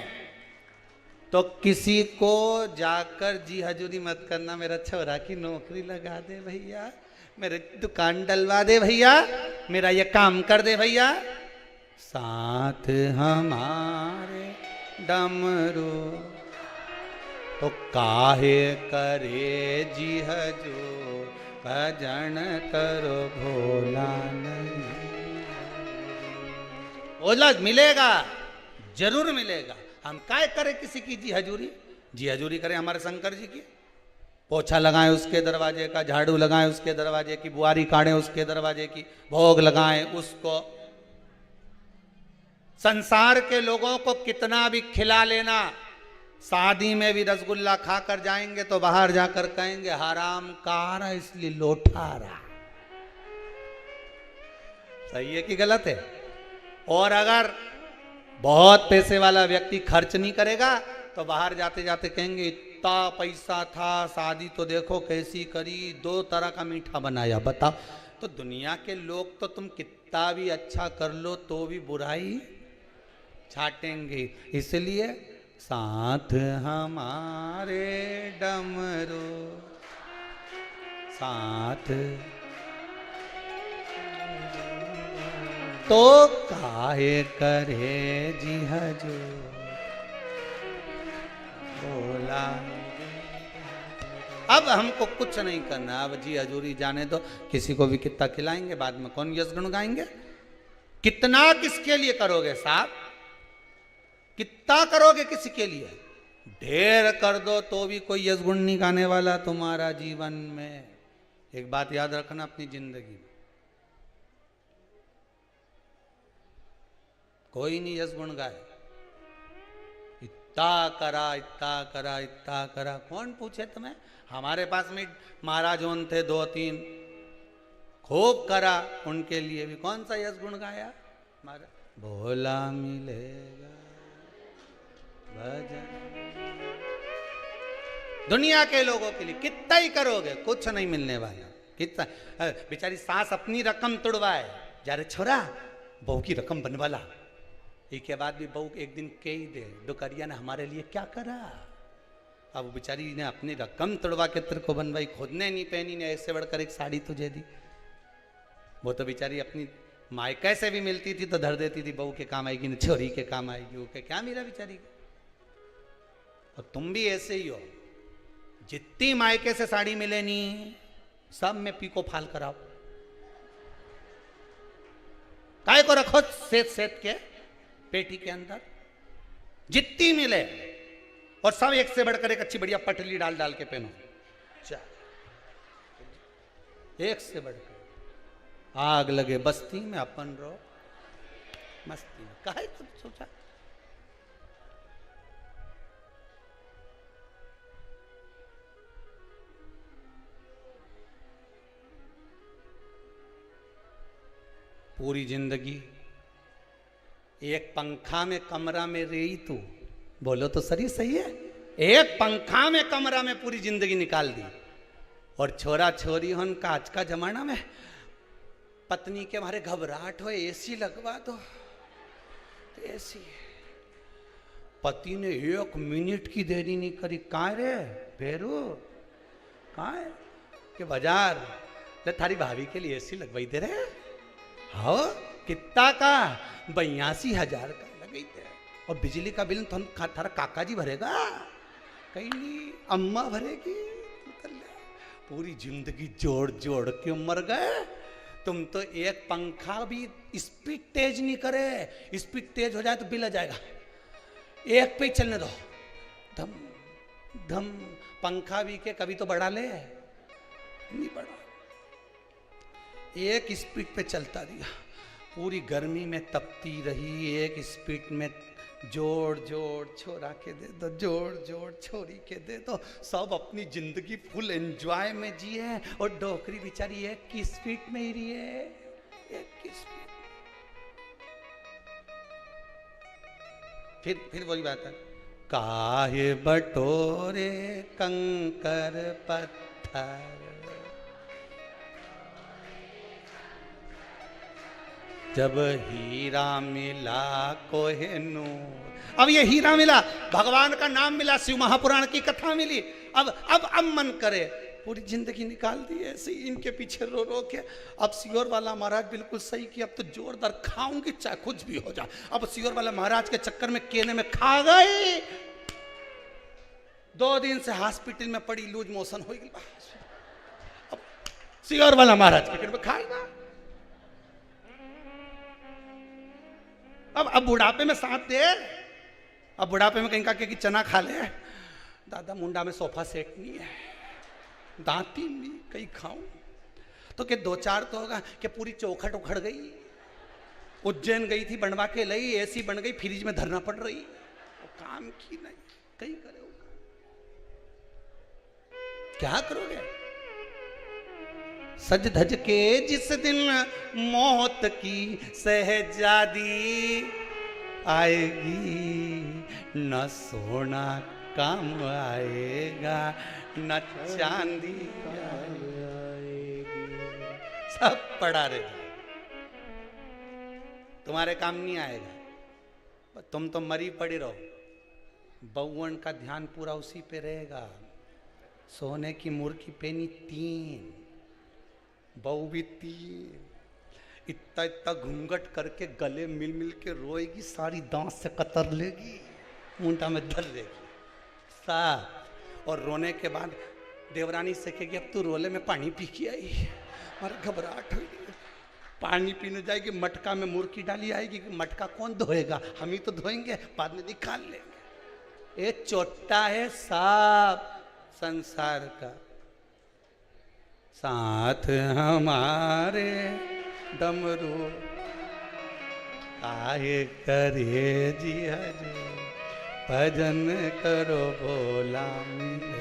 तो किसी को जाकर जी हजूरी मत करना, मेरा छोरा की नौकरी लगा दे भैया, मेरे दुकान डलवा दे भैया, मेरा ये काम कर दे भैया। साथ हमारे डमरू तो काहे करे जी हजूर, भजन करो भोला नहीं। भोला मिलेगा, जरूर मिलेगा। हम काय करें किसी की जी हजूरी? जी हजूरी करें हमारे शंकर जी की, पोछा लगाएं उसके दरवाजे का, झाड़ू लगाएं उसके दरवाजे की, बुआरी काटें उसके दरवाजे की, भोग लगाएं उसको। संसार के लोगों को कितना भी खिला लेना, शादी में भी रसगुल्ला खाकर जाएंगे तो बाहर जाकर कहेंगे हराम कार इसलिए लोटारा। सही है कि गलत है? और अगर बहुत पैसे वाला व्यक्ति खर्च नहीं करेगा तो बाहर जाते जाते कहेंगे इतना पैसा था, शादी तो देखो कैसी करी, 2 तरह का मीठा बनाया। बताओ, तो दुनिया के लोग तो तुम कितना भी अच्छा कर लो तो भी बुराई छाटेंगे। इसलिए साथ हमारे डमरू, साथ तो काहे करे जी हजूर, बोला। अब हमको कुछ नहीं करना, अब जी हजूरी जाने दो, किसी को भी कितना खिलाएंगे, बाद में कौन यश गुण गाएंगे? कितना किसके लिए करोगे साहब? कितना करोगे किसी के लिए? ढेर कर दो तो भी कोई यश गुण नहीं गाने वाला तुम्हारा जीवन में। एक बात याद रखना अपनी जिंदगी में, कोई नहीं यश गुण गाए। इतना करा, इतना करा, इतना करा, कौन पूछे तुम्हें? हमारे पास में महाराज होन थे 2-3, खूब करा, उनके लिए भी कौन सा यश गुण गाया? महाराज भोला मिलेगा भजन। दुनिया के लोगों के लिए कितना ही करोगे, कुछ नहीं मिलने वाला। कितना बेचारी सास अपनी रकम तुड़वाए, जा रे छोरा बहू की रकम बनवाला, इसके बाद भी बहू एक दिन कह ही दे डुकरिया ने हमारे लिए क्या करा। अब वो बेचारी ने अपनी रकम तुड़वा के तेरे को बनवाई, खुद ने नहीं पहनी, ने ऐसे बढ़कर एक साड़ी तुझे दी। वो तो बेचारी अपनी मायके से भी मिलती थी तो धर देती थी, बहू के काम आएगी न छोरी के काम आएगी, वो क्या मिला बेचारी को। और तुम भी ऐसे ही हो, जितनी मायके से साड़ी मिले नहीं सब में पीको फाल कराओ। काय को रखो सेत सेत के पेटी के अंदर, जितनी मिले, और सब एक से बढ़कर एक अच्छी बढ़िया पटली डाल डाल के पहनो। एक से बढ़कर आग लगे बस्ती में, अपन रो मस्ती में। काहे तो सोचा पूरी जिंदगी एक पंखा में कमरा में रही तू, बोलो तो सही है। एक पंखा में कमरा में पूरी जिंदगी निकाल दी, और छोरा छोरी हन का आज का जमाना में पत्नी के मारे घबराहट हो, एसी लगवा दो, एसी। पति ने 1 मिनट की देरी नहीं करी, कहाँ रे भेरू, कहाँ है कि बाजार ले थारी भाभी के लिए एसी लगवाई दे रहे। हाँ कितना का, 82,000 का लगाई दे। और बिजली का बिल तो थारा काका जी भरेगा, कहीं नहीं अम्मा भरेगी। पूरी जिंदगी जोड़ जोड़ के मर गए। तुम तो एक पंखा भी स्पीड तेज नहीं करे, स्पीड तेज हो जाए तो बिल आ जाएगा। एक पे चलने दो, धम धम। पंखा भी के कभी तो बढ़ा ले, नहीं बढ़ा, एक स्पीड पे चलता दिया। पूरी गर्मी में तपती रही, एक स्पीड में जोड़ जोड़ छोरा के दे दो, जोड़ जोड़ छोरी के दे दो। सब अपनी जिंदगी फुल एंजॉय में जिए, और डोकरी बेचारी एक की स्पीड में ही रही है, एक की स्पीड। फिर वही बात है, काहे बटोरे कंकर पत्थर, जब हीरा मिला कोहिनूर। अब ये हीरा मिला, भगवान का नाम मिला, शिव महापुराण की कथा मिली। अब मन करे पूरी जिंदगी निकाल दी ऐसे ही इनके पीछे रो रो के। अब सियोर वाला महाराज बिल्कुल सही कि अब तो जोरदार खाऊंगी चाहे कुछ भी हो जाए। अब सियोर वाला महाराज के चक्कर में केने में खा गई, 2 दिन से हॉस्पिटल में पड़ी, लूज मोशन हो गई। अब सियोर वाला महाराज के में खाएगा। अब बुढ़ापे में साथ दे, अब बुढ़ापे में कहीं का कि चना खा ले, दादा मुंडा में सोफा सेट नहीं है, दांती नहीं, कहीं खाऊं तो कि 2-4 तो होगा कि पूरी चौखट उखड़ गई। उज्जैन गई थी, बनवा के लाई, एसी बन गई, फ्रिज में धरना पड़ रही, काम की नहीं, कहीं करे होगा, क्या करोगे। सज धज के जिस दिन मौत की सहजादी आएगी, न सोना काम आएगा, न चांदी आएगी, सब पड़ा रहेगा, तुम्हारे काम नहीं आएगा। तुम तो मरी पड़ी रहो, बउवन का ध्यान पूरा उसी पे रहेगा। सोने की मुर्गी पेनी 3, बहू भी 3, इतना इतना घूंघट करके गले मिल मिल के रोएगी, सारी दांत से कतर लेगी, मुंडा में धर लेगी साफ। और रोने के बाद देवरानी से कहेगी अब तू रोले में पानी पी के आई, हमारा घबराहट हुई, पानी पीने जाएगी, मटका में मुर्गी डाली आएगी, मटका कौन धोएगा, हम ही तो धोएंगे, बाद में निकाल लेंगे। ये चोटा है साफ संसार का, साथ हमारे डमरू काहे करे जी हरे, भजन करो भोला मेरे।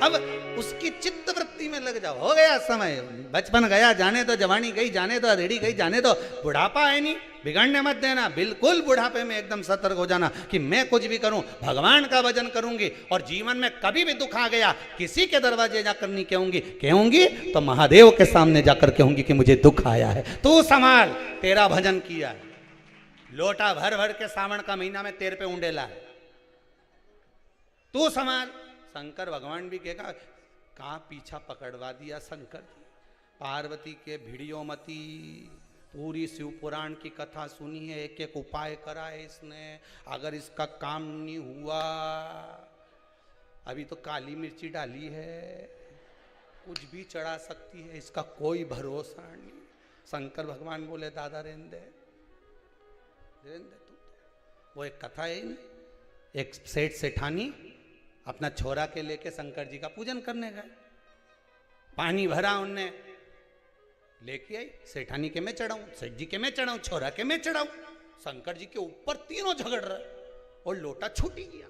अब उसकी चित्त वृत्ति में लग जाओ, हो गया समय, बचपन गया जाने दो, जवानी गई जाने दो, रेडी गई जाने दो, बुढ़ापा है नहीं, बिगड़ने मत देना। बिल्कुल बुढ़ापे में एकदम सतर्क हो जाना कि मैं कुछ भी करूं भगवान का भजन करूंगी, और जीवन में कभी भी दुख आ गया किसी के दरवाजे जाकर नहीं कहूंगी तो महादेव के सामने जाकर कहूंगी कि मुझे दुख आया है, तू संभाल, तेरा भजन किया है। लोटा भर भर के सावन का महीना में तेरे पे उंडेला है, तू संभाल। शंकर भगवान भी कहेगा कहाँ पीछा पकड़वा दिया शंकर जी, पार्वती के भिड़ियो मती पूरी शिव पुराण की कथा सुनी है, एक एक उपाय करा है इसने, अगर इसका काम नहीं हुआ, अभी तो काली मिर्ची डाली है, कुछ भी चढ़ा सकती है, इसका कोई भरोसा नहीं। शंकर भगवान बोले दादा रहने दे तू। वो एक कथा है ना, एक सेठ सेठानी अपना छोरा के लेके शंकर जी का पूजन करने गए, पानी भरा उनने, लेके आई, सेठानी के मैं चढ़ाऊं, सेठ जी के मैं चढ़ाऊं, छोरा के मैं चढ़ाऊं। शंकर जी के ऊपर तीनों झगड़ रहे और लोटा छूट ही गया।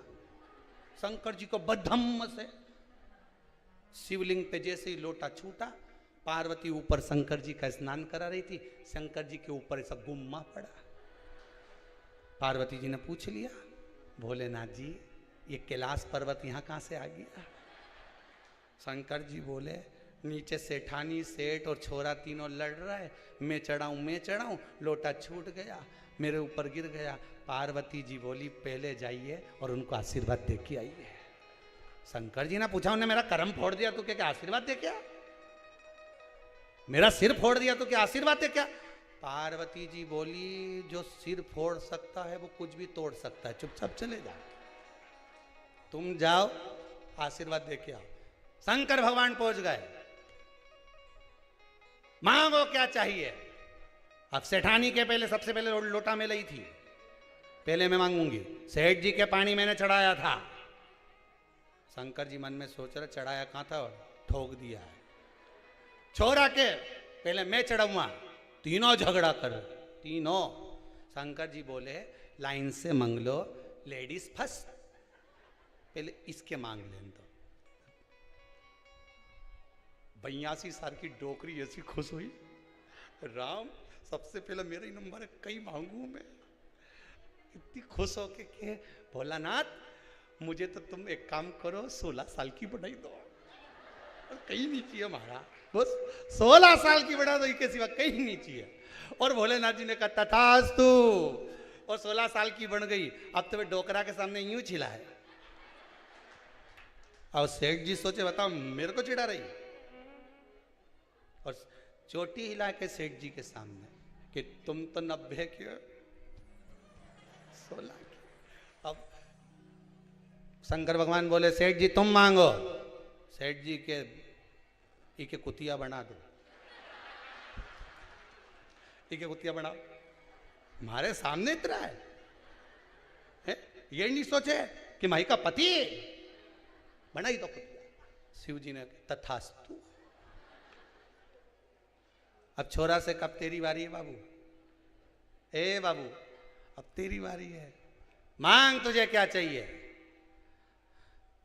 शंकर जी को बद्धम्म से शिवलिंग पे जैसे ही लोटा छूटा, पार्वती ऊपर शंकर जी का स्नान करा रही थी, शंकर जी के ऊपर ऐसा गुम्मा पड़ा। पार्वती जी ने पूछ लिया, भोलेनाथ जी ये कैलाश पर्वत यहाँ कहाँ से आ गया? शंकर जी बोले, नीचे सेठानी सेठ और छोरा तीनों लड़ रहा है, मैं चढ़ाऊं, लोटा छूट गया, मेरे ऊपर गिर गया। पार्वती जी बोली पहले जाइए और उनको आशीर्वाद दे के आइए। शंकर जी ने पूछा, उन्हें मेरा कर्म फोड़ दिया तो क्या आशीर्वाद दे क्या? मेरा सिर फोड़ दिया तो क्या आशीर्वाद दे क्या? पार्वती जी बोली, जो सिर फोड़ सकता है वो कुछ भी तोड़ सकता है, चुपचाप चले जाओ, तुम जाओ आशीर्वाद दे के आओ। शंकर भगवान पहुंच गए, मांगो क्या चाहिए। अब सेठानी के पहले सबसे पहले लोटा में लाई थी, पहले मैं मांगूंगी। सेठ जी के पानी मैंने चढ़ाया था। शंकर जी मन में सोच रहे चढ़ाया कहां था और ठोक दिया है। छोरा के पहले मैं चढ़ाऊंगा, तीनों झगड़ा कर, तीनों। शंकर जी बोले लाइन से मांग लो, लेडीज फर्स्ट, पहले इसके मांग लें। तो 82 साल की डोकरी ऐसी खुश हुई, राम सबसे पहले मेरा ही नंबर है, कहीं मांगू मैं। इतनी खुश हो के भोलानाथ मुझे तो तुम एक काम करो, 16 साल की बढ़ाई दो, और कहीं नहीं चाहिए हमारा, बस 16 साल की बढ़ा दो, इसके सिवा कहीं नहीं चाहिए। और भोलेनाथ जी ने कहा तथास्तु, और 16 साल की बन गई। अब तो वे डोकरा के सामने यूं चिल्ला है। और सेठ जी सोचे बताओ मेरे को चिढ़ा रही, और चोटी हिला के सेठ जी के सामने कि तुम तो 90 के 16 के। अब शंकर भगवान बोले सेठ जी तुम मांगो। सेठ जी के कुतिया बना दो, इके कुतिया बनाओ, हमारे सामने इतना है? ये नहीं सोचे कि माई का पति बनाई दो कुतिया। शिव जी ने तथास्तु। अब छोरा से कब तेरी बारी है बाबू, ए बाबू अब तेरी बारी है, मांग तुझे क्या चाहिए।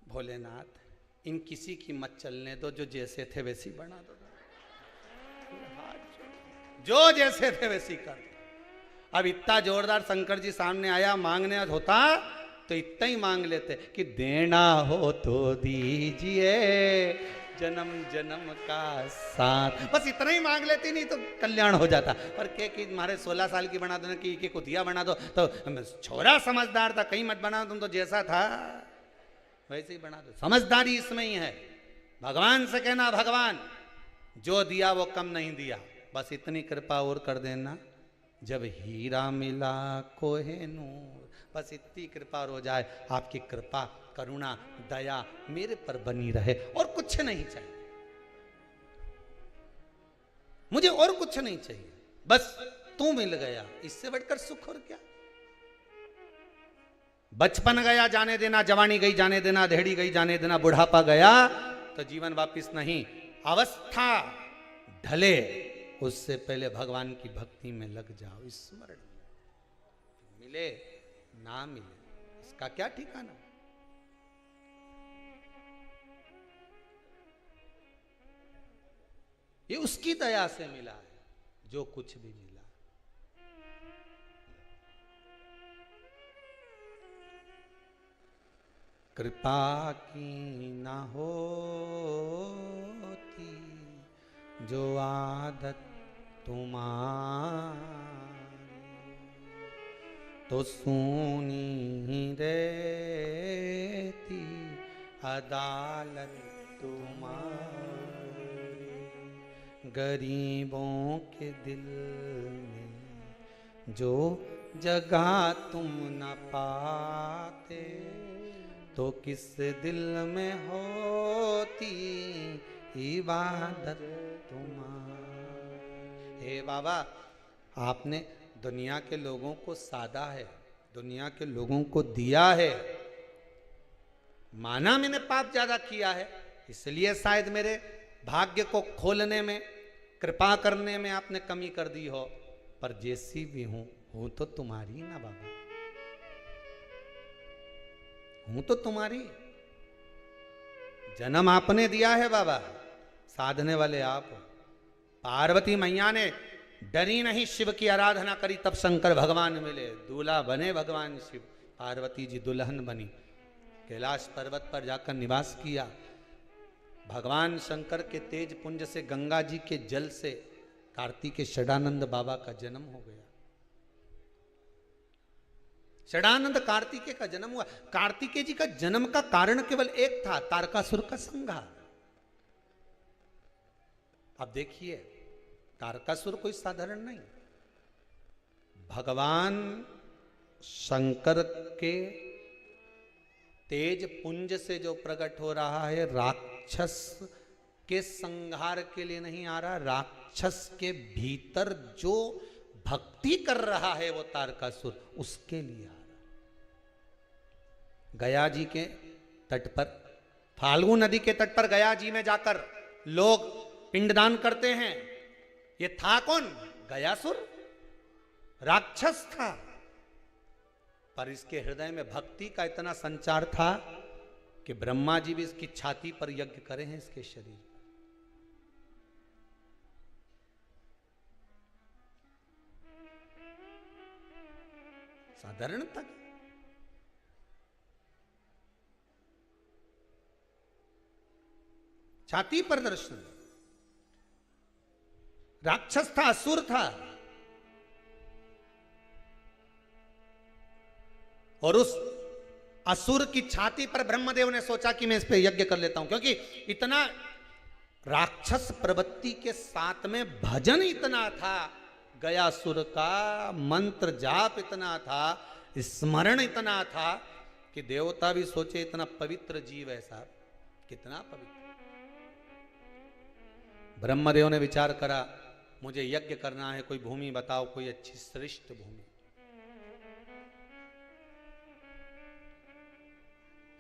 भोलेनाथ इन किसी की मत चलने दो, जो जैसे थे वैसी बना दो, जो जैसे थे वैसी कर दो। अब इतना जोरदार शंकर जी सामने आया, मांगने होता तो इतना ही मांग लेते कि देना हो तो दीजिए जन्म जन्म का साथ, बस इतना ही मांग लेती, नहीं तो कल्याण हो जाता। पर के कि तुम्हारे 16 साल की बना दो, कि कुतिया बना दो, तो छोरा समझदार था, कहीं मत बना, तुम तो जैसा था वैसे ही बना दो। समझदारी इसमें ही है। भगवान से कहना भगवान जो दिया वो कम नहीं दिया, बस इतनी कृपा और कर देना, जब हीरा मिला कोहेनूर, बस इतनी कृपा हो जाए, आपकी कृपा करुणा दया मेरे पर बनी रहे, और कुछ नहीं चाहिए मुझे, और कुछ नहीं चाहिए, बस तू मिल गया, इससे बढ़कर सुख और क्या। बचपन गया जाने देना, जवानी गई जाने देना, देहड़ी गई जाने देना, बुढ़ापा गया तो जीवन वापिस नहीं। अवस्था ढले उससे पहले भगवान की भक्ति में लग जाओ, स्मरण मिले ना मिले इसका क्या ठिकाना। ये उसकी दया से मिला है जो कुछ भी मिला। कृपा की ना होती जो आदत तुम्हारी, तो सुनी रहती अदालत तुम्हारी। गरीबों के दिल में जो जगह तुम न पाते, तो किस दिल में होती इबादत तुम्हारी। हे बाबा, आपने दुनिया के लोगों को साधा है, दुनिया के लोगों को दिया है, माना मैंने पाप ज्यादा किया है, इसलिए शायद मेरे भाग्य को खोलने में, कृपा करने में आपने कमी कर दी हो, पर जैसी भी हूं तो तुम्हारी ना बाबा, हूं तो तुम्हारी। जन्म आपने दिया है बाबा, साधने वाले आप। पार्वती मैया ने डरी नहीं, शिव की आराधना करी, तब शंकर भगवान मिले, दूल्हा बने भगवान शिव। पार्वती जी दुल्हन बनी, कैलाश पर्वत पर जाकर निवास किया। भगवान शंकर के तेज पुंज से, गंगा जी के जल से कार्तिकेय षडानंद बाबा का जन्म हो गया। षडानंद कार्तिकेय का जन्म हुआ। कार्तिकेय जी का जन्म का कारण केवल एक था, तारकासुर का संहार। अब देखिए, तारकासुर कोई साधारण नहीं, भगवान शंकर के तेज पुंज से जो प्रकट हो रहा है, राक्षस के संहार के लिए नहीं आ रहा, राक्षस के भीतर जो भक्ति कर रहा है वो तारकासुर, उसके लिए आ रहा। गया जी के तट पर, फाल्गु नदी के तट पर गया जी में जाकर लोग पिंडदान करते हैं। ये था कौन? गयासुर, राक्षस था, पर इसके हृदय में भक्ति का इतना संचार था कि ब्रह्मा जी भी इसकी छाती पर यज्ञ करे हैं, इसके शरीर। साधारण तक छाती पर दर्शन। राक्षस था, असुर था, और उस असुर की छाती पर ब्रह्मदेव ने सोचा कि मैं इस पे यज्ञ कर लेता हूं, क्योंकि इतना राक्षस प्रवृत्ति के साथ में भजन इतना था, गयासुर का मंत्र जाप इतना था, स्मरण इतना था कि देवता भी सोचे इतना पवित्र जीव ऐसा, कितना पवित्र। ब्रह्मदेव ने विचार करा, मुझे यज्ञ करना है, कोई भूमि बताओ, कोई अच्छी श्रेष्ठ भूमि।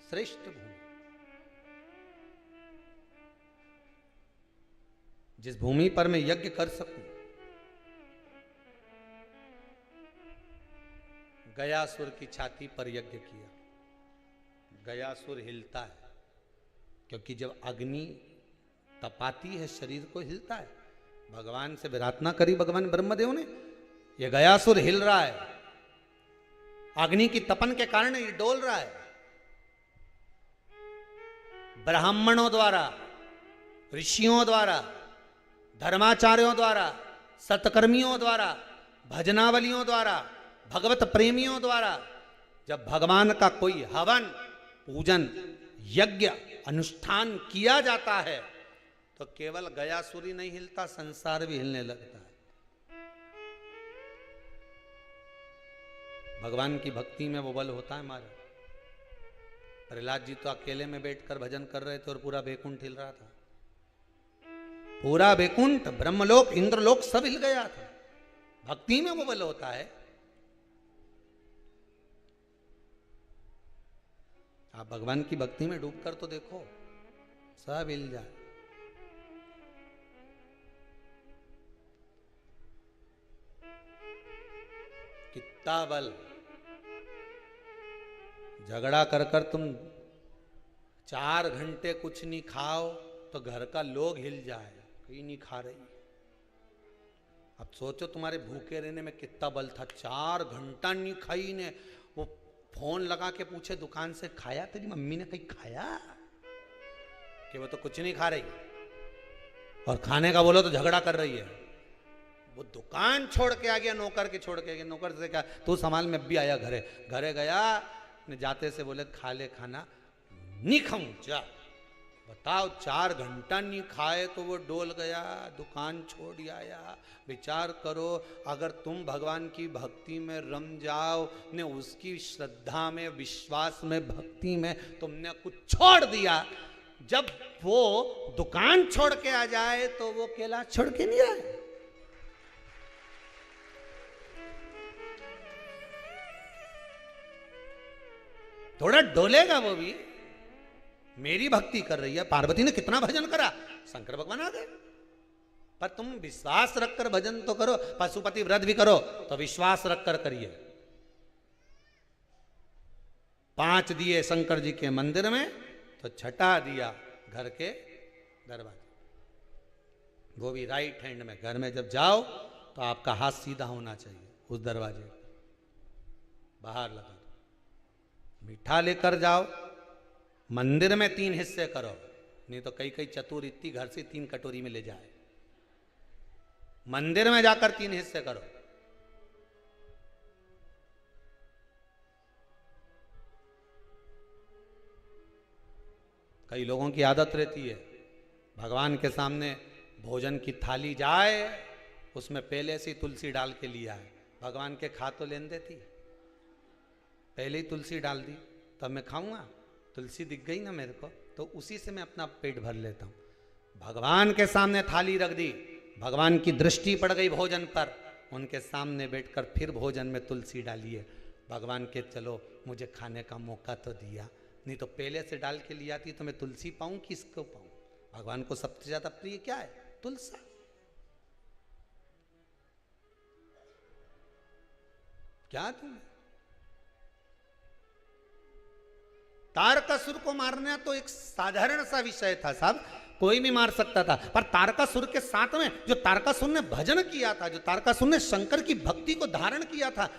श्रेष्ठ भूमि, जिस भूमि पर मैं यज्ञ कर सकूं। गयासुर की छाती पर यज्ञ किया। गयासुर हिलता है, क्योंकि जब अग्नि तपाती है शरीर को, हिलता है। भगवान से विराधना करी भगवान ब्रह्मदेव ने, ये गयासुर हिल रहा है, अग्नि की तपन के कारण ये डोल रहा है। ब्राह्मणों द्वारा, ऋषियों द्वारा, धर्माचार्यों द्वारा, सत्कर्मियों द्वारा, भजनावलियों द्वारा, भगवत प्रेमियों द्वारा जब भगवान का कोई हवन, पूजन, यज्ञ, अनुष्ठान किया जाता है, तो केवल गयासुरी नहीं हिलता, संसार भी हिलने लगता है। भगवान की भक्ति में वो बल होता है हमारा। प्रहलाद जी तो अकेले में बैठकर भजन कर रहे थे और पूरा बैकुंठ हिल रहा था। पूरा बैकुंठ, ब्रह्मलोक, इंद्रलोक सब हिल गया था। भक्ति में वो बल होता है। आप भगवान की भक्ति में डूबकर तो देखो, सब हिल जाए। कितना बल। झगड़ा कर कर तुम 4 घंटे कुछ नहीं खाओ तो घर का लोग हिल जाए, कहीं नहीं खा रही। अब सोचो तुम्हारे भूखे रहने में कितना बल था। 4 घंटा नहीं खाई ने। वो फोन लगा के पूछे दुकान से, खाया तेरी मम्मी ने कहीं खाया? कि वो तो कुछ नहीं खा रही, और खाने का बोलो तो झगड़ा कर रही है। वो दुकान छोड़ के आ गया, नौकर के छोड़ के गया। नौकर से कहा तू संभाल, मैं भी आया घरे। घरे गया, ने जाते से बोले खा ले खाना। नहीं खाऊं, जा बताओ 4 घंटा नहीं खाए तो वो डोल गया, दुकान छोड़ आया। विचार करो, अगर तुम भगवान की भक्ति में रम जाओ ने, उसकी श्रद्धा में, विश्वास में, भक्ति में तुमने कुछ छोड़ दिया, जब वो दुकान छोड़ के आ जाए तो वो केला छोड़ के नहीं आए। थोड़ा डोलेगा वो भी। मेरी भक्ति कर रही है, पार्वती ने कितना भजन करा, शंकर भगवान आ गए। पर तुम विश्वास रखकर भजन तो करो, पशुपति व्रत भी करो तो विश्वास रखकर करिए। 5 दिए शंकर जी के मंदिर में, तो छठा दिया घर के दरवाजे, वो भी राइट हैंड में। घर में जब जाओ तो आपका हाथ सीधा होना चाहिए उस दरवाजे पर, बाहर लगा दो। मीठा लेकर जाओ, मंदिर में 3 हिस्से करो, नहीं तो कई चतुर इतनी घर से 3 कटोरी में ले जाए। मंदिर में जाकर 3 हिस्से करो। कई लोगों की आदत रहती है, भगवान के सामने भोजन की थाली जाए, उसमें पहले से तुलसी डाल के लिया है। भगवान के खा तो लेने देती, पहले ही तुलसी डाल दी, तब मैं खाऊंगा। तुलसी दिख गई ना मेरे को, तो उसी से मैं अपना पेट भर लेता हूँ। भगवान के सामने थाली रख दी, भगवान की दृष्टि पड़ गई भोजन पर, उनके सामने बैठकर फिर भोजन में तुलसी डालिए। भगवान के चलो मुझे खाने का मौका तो दिया, नहीं तो पहले से डाल के लिया थी तो मैं तुलसी पाऊं कि इसको पाऊं। भगवान को सबसे ज्यादा प्रिय क्या है? तुलसी। क्या तुम तारकासुर को मारना तो एक साधारण सा विषय था साहब, कोई भी मार सकता था। पर तारकासुर के साथ में जो तारकासुर ने भजन किया था, जो तारकासुर ने शंकर की भक्ति को धारण किया था,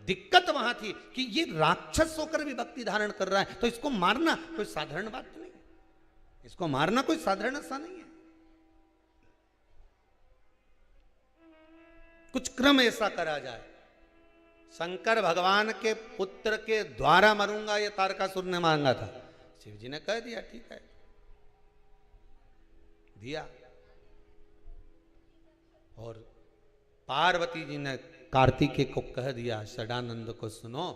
दिक्कत वहां थी कि ये राक्षस होकर भी भक्ति धारण कर रहा है, तो इसको मारना कोई साधारण बात नहीं है। इसको मारना कोई साधारण सा नहीं है। कुछ क्रम ऐसा करा जाए। शंकर भगवान के पुत्र के द्वारा मरूंगा, ये तारकासुर ने मांगा था। शिव जी ने कह दिया ठीक है, दिया। और पार्वती जी ने कार्तिकेय को कह दिया, षडानंद को सुनो,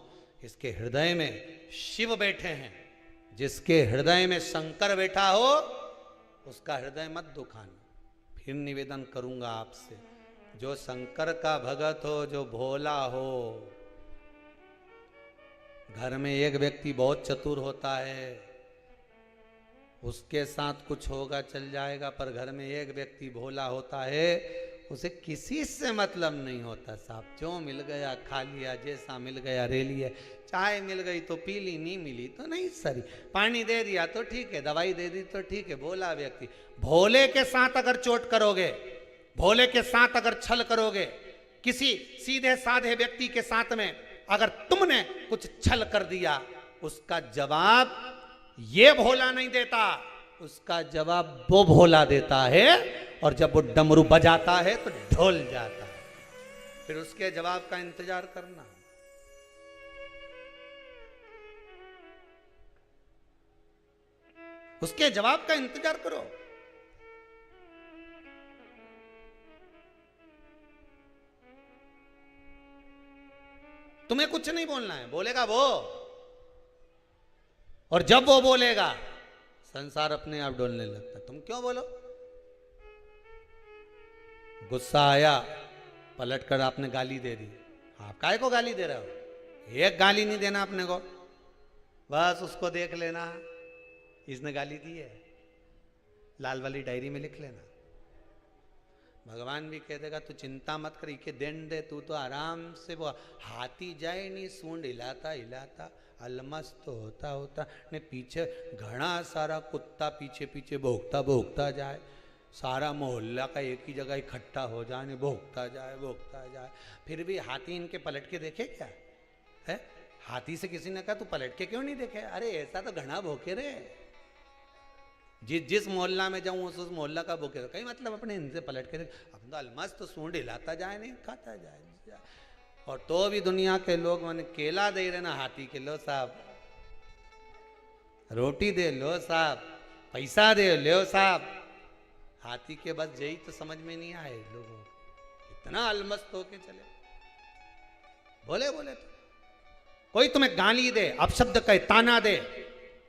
इसके हृदय में शिव बैठे हैं, जिसके हृदय में शंकर बैठा हो उसका हृदय मत दुखाना। फिर निवेदन करूंगा आपसे, जो शंकर का भगत हो, जो भोला हो। घर में एक व्यक्ति बहुत चतुर होता है, उसके साथ कुछ होगा चल जाएगा, पर घर में एक व्यक्ति भोला होता है, उसे किसी से मतलब नहीं होता साहब। जो मिल गया खा लिया, जैसा मिल गया ले लिया। चाय मिल गई तो पी ली, नहीं मिली तो नहीं सरी। पानी दे दिया तो ठीक है, दवाई दे दी तो ठीक है। भोला व्यक्ति, भोले के साथ अगर चोट करोगे, भोले के साथ अगर छल करोगे, किसी सीधे साधे व्यक्ति के साथ में अगर तुमने कुछ छल कर दिया, उसका जवाब ये भोला नहीं देता, उसका जवाब वो भोला देता है। और जब वो डमरू बजाता है तो ढोल जाता है, फिर उसके जवाब का इंतजार करना। उसके जवाब का इंतजार करो। तुम्हें कुछ नहीं बोलना है, बोलेगा वो। और जब वो बोलेगा संसार अपने आप डोलने लगता है। तुम क्यों बोलो? गुस्सा आया, पलट कर आपने गाली दे दी, आप काहे को गाली दे रहे हो? एक गाली नहीं देना अपने को, बस उसको देख लेना, इसने गाली दी है, लाल वाली डायरी में लिख लेना। भगवान भी कह देगा तू चिंता मत कर, इके देन दे, तू तो आराम से, वो हाथी जाए नहीं, सूंड हिलाता हिलाता अलमस्त होता होता ने पीछे घना सारा कुत्ता पीछे पीछे भोगता भोगता जाए, सारा मोहल्ला का एक ही जगह इकट्ठा हो जाए, भोगता जाए। फिर भी हाथी इनके पलट के देखे क्या है? हाथी से किसी ने कहा तू पलट के क्यों नहीं देखे? अरे ऐसा तो घना भोके रे, जिस मोहल्ला में जाऊं उस मोहल्ला का भोके रहे। कहीं मतलब अपने इनसे पलट के देखे, अब तो अलमस्त सूंड हिलाता जाए, नहीं खाता जाए। और तो भी दुनिया के लोग मैंने केला दे रहे ना हाथी के, लो साहब, रोटी दे लो साहब, पैसा दे ले साहब। हाथी के बस यही तो समझ में नहीं आए लोगों को, इतना अलमस्त होके चले। बोले बोले तो कोई तुम्हें गाली दे, अपशब्द कहे, ताना दे,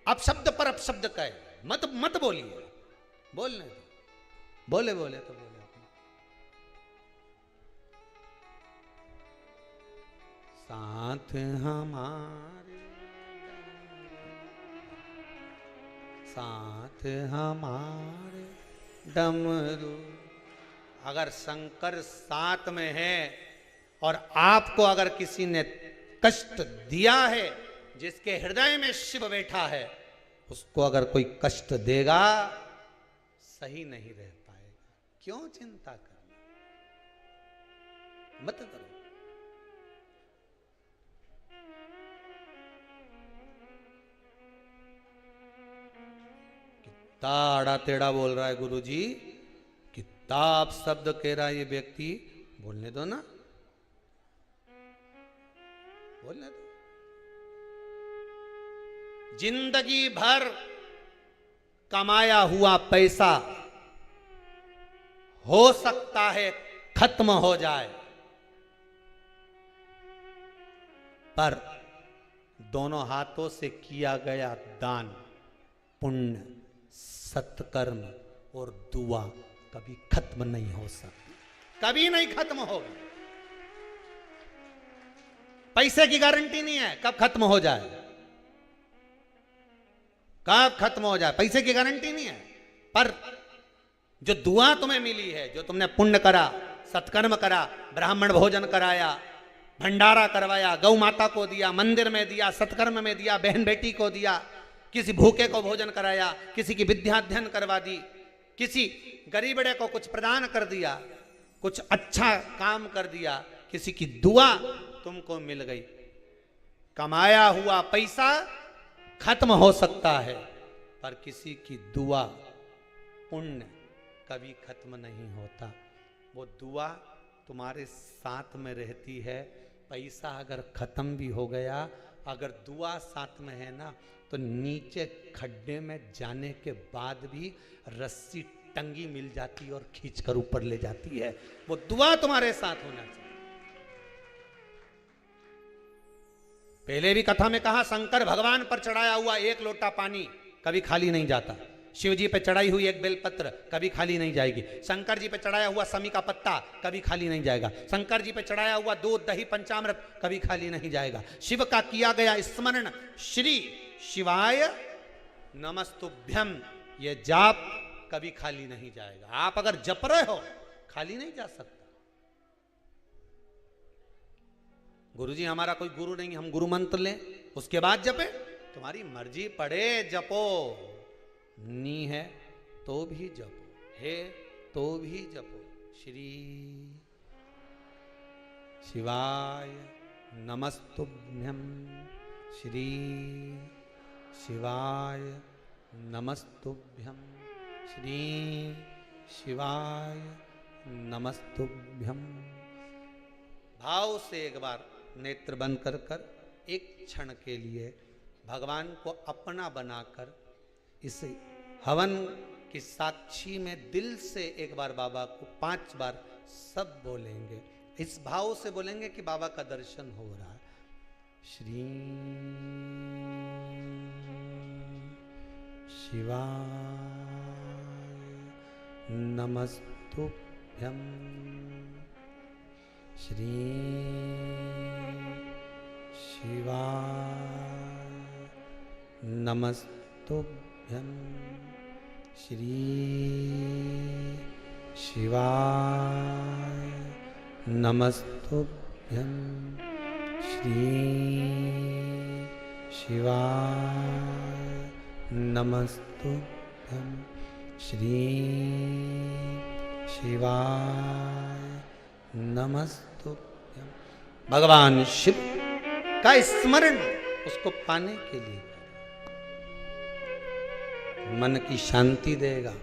अपशब्द पर अपशब्द कहे, मत मत बोलिए, बोलने दो। बोले बोले तो बोले। साथ हमारे, साथ हमारे डमरू। अगर शंकर साथ में है और आपको अगर किसी ने कष्ट दिया है, जिसके हृदय में शिव बैठा है, उसको अगर कोई कष्ट देगा सही नहीं रह पाएगा। क्यों चिंता करना, मत करो। कितना आड़ा टेढ़ा बोल रहा है गुरुजी, कितना आप शब्द कह रहा है ये व्यक्ति। बोलने दो ना, बोलने दो। जिंदगी भर कमाया हुआ पैसा हो सकता है खत्म हो जाए, पर दोनों हाथों से किया गया दान, पुण्य, सत्कर्म और दुआ कभी खत्म नहीं हो सकती, कभी नहीं खत्म होगी। पैसे की गारंटी नहीं है कब खत्म हो जाए, कब खत्म हो जाए, पैसे की गारंटी नहीं है। पर जो दुआ तुम्हें मिली है, जो तुमने पुण्य करा, सत्कर्म करा, ब्राह्मण भोजन कराया, भंडारा करवाया, गौ माता को दिया, मंदिर में दिया, सत्कर्म में दिया, बहन बेटी को दिया, किसी भूखे को भोजन कराया, किसी की विद्याध्ययन करवा दी, किसी गरीबड़े को कुछ प्रदान कर दिया, कुछ अच्छा काम कर दिया, किसी की दुआ तुमको मिल गई। कमाया हुआ पैसा खत्म हो सकता है, पर किसी की दुआ, पुण्य कभी खत्म नहीं होता। वो दुआ तुम्हारे साथ में रहती है। पैसा अगर खत्म भी हो गया, अगर दुआ साथ में है ना, तो नीचे खड्डे में जाने के बाद भी रस्सी टंगी मिल जाती है और खींचकर ऊपर ले जाती है। वो दुआ तुम्हारे साथ होना चाहिए। पहले भी कथा में कहा, शंकर भगवान पर चढ़ाया हुआ एक लोटा पानी कभी खाली नहीं जाता। शिव जी पे चढ़ाई हुई एक बेलपत्र कभी खाली नहीं जाएगी। शंकर जी पे चढ़ाया हुआ समी का पत्ता कभी खाली नहीं जाएगा। शंकर जी पे चढ़ाया हुआ दूध, दही, पंचामृत कभी खाली नहीं जाएगा। शिव का किया गया स्मरण, श्री शिवाय नमस्तुभ्यम, ये जाप कभी खाली नहीं जाएगा। आप अगर जप रहे हो, खाली नहीं जा सकता। गुरुजी हमारा कोई गुरु नहीं, हम गुरु मंत्र लें उसके बाद जपे, तुम्हारी मर्जी, पढ़े जपो, नी है तो भी जपो, है तो भी जपो। श्री शिवाय नमस्तुभ्यम, श्री शिवाय नमस्तुभ्यम, श्री शिवाय नमस्तुभ्यम। भाव से एक बार नेत्र बंद कर कर एक क्षण के लिए भगवान को अपना बनाकर इस हवन की साक्षी में दिल से एक बार बाबा को 5 बार सब बोलेंगे। इस भाव से बोलेंगे कि बाबा का दर्शन हो रहा है। श्री शिवाय नमस्तुभ्यम, श्री शिवाय नमस्तुभ्यम, श्री शिवाय नमस्तुभ्यम, श्री शिवाय नमस्तुभ्यम, श्री शिवाय नमस्तुभ्यम। भगवान शिव का स्मरण उसको पाने के लिए मन की शांति देगा।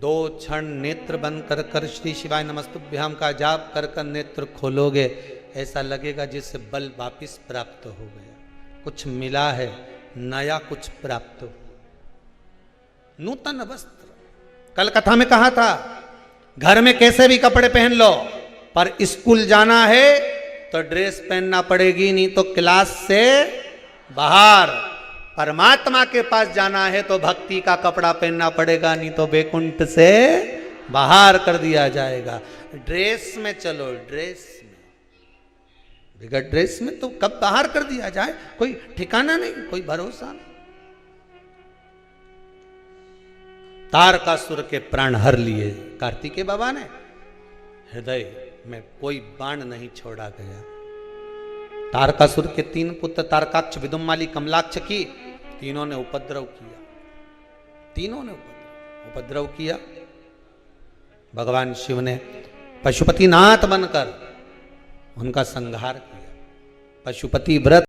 2 क्षण नेत्र बंद कर कर श्री शिवाय नमस्तुभ्याम का जाप कर कर नेत्र खोलोगे, ऐसा लगेगा जिससे बल वापिस प्राप्त हो गया, कुछ मिला है, नया कुछ प्राप्त हो। नूतन वस्त्र। कल कथा में कहा था घर में कैसे भी कपड़े पहन लो, पर स्कूल जाना है तो ड्रेस पहनना पड़ेगी, नहीं तो क्लास से बाहर। परमात्मा के पास जाना है तो भक्ति का कपड़ा पहनना पड़ेगा, नहीं तो बैकुंठ से बाहर कर दिया जाएगा। ड्रेस में चलो, ड्रेस में, बिगड़ ड्रेस में तो कब बाहर कर दिया जाए कोई ठिकाना नहीं, कोई भरोसा नहीं। तारकासुर के प्राण हर लिए कार्तिकेय बाबा ने, हृदय में कोई बाण नहीं छोड़ा गया। तारकासुर के 3 पुत्र तारकाक्ष, विदुम्माली, कमलाक्ष की तीनों ने उपद्रव किया, तीनों ने उपद्रव किया। भगवान शिव ने पशुपतिनाथ बनकर उनका संहार किया। पशुपति व्रत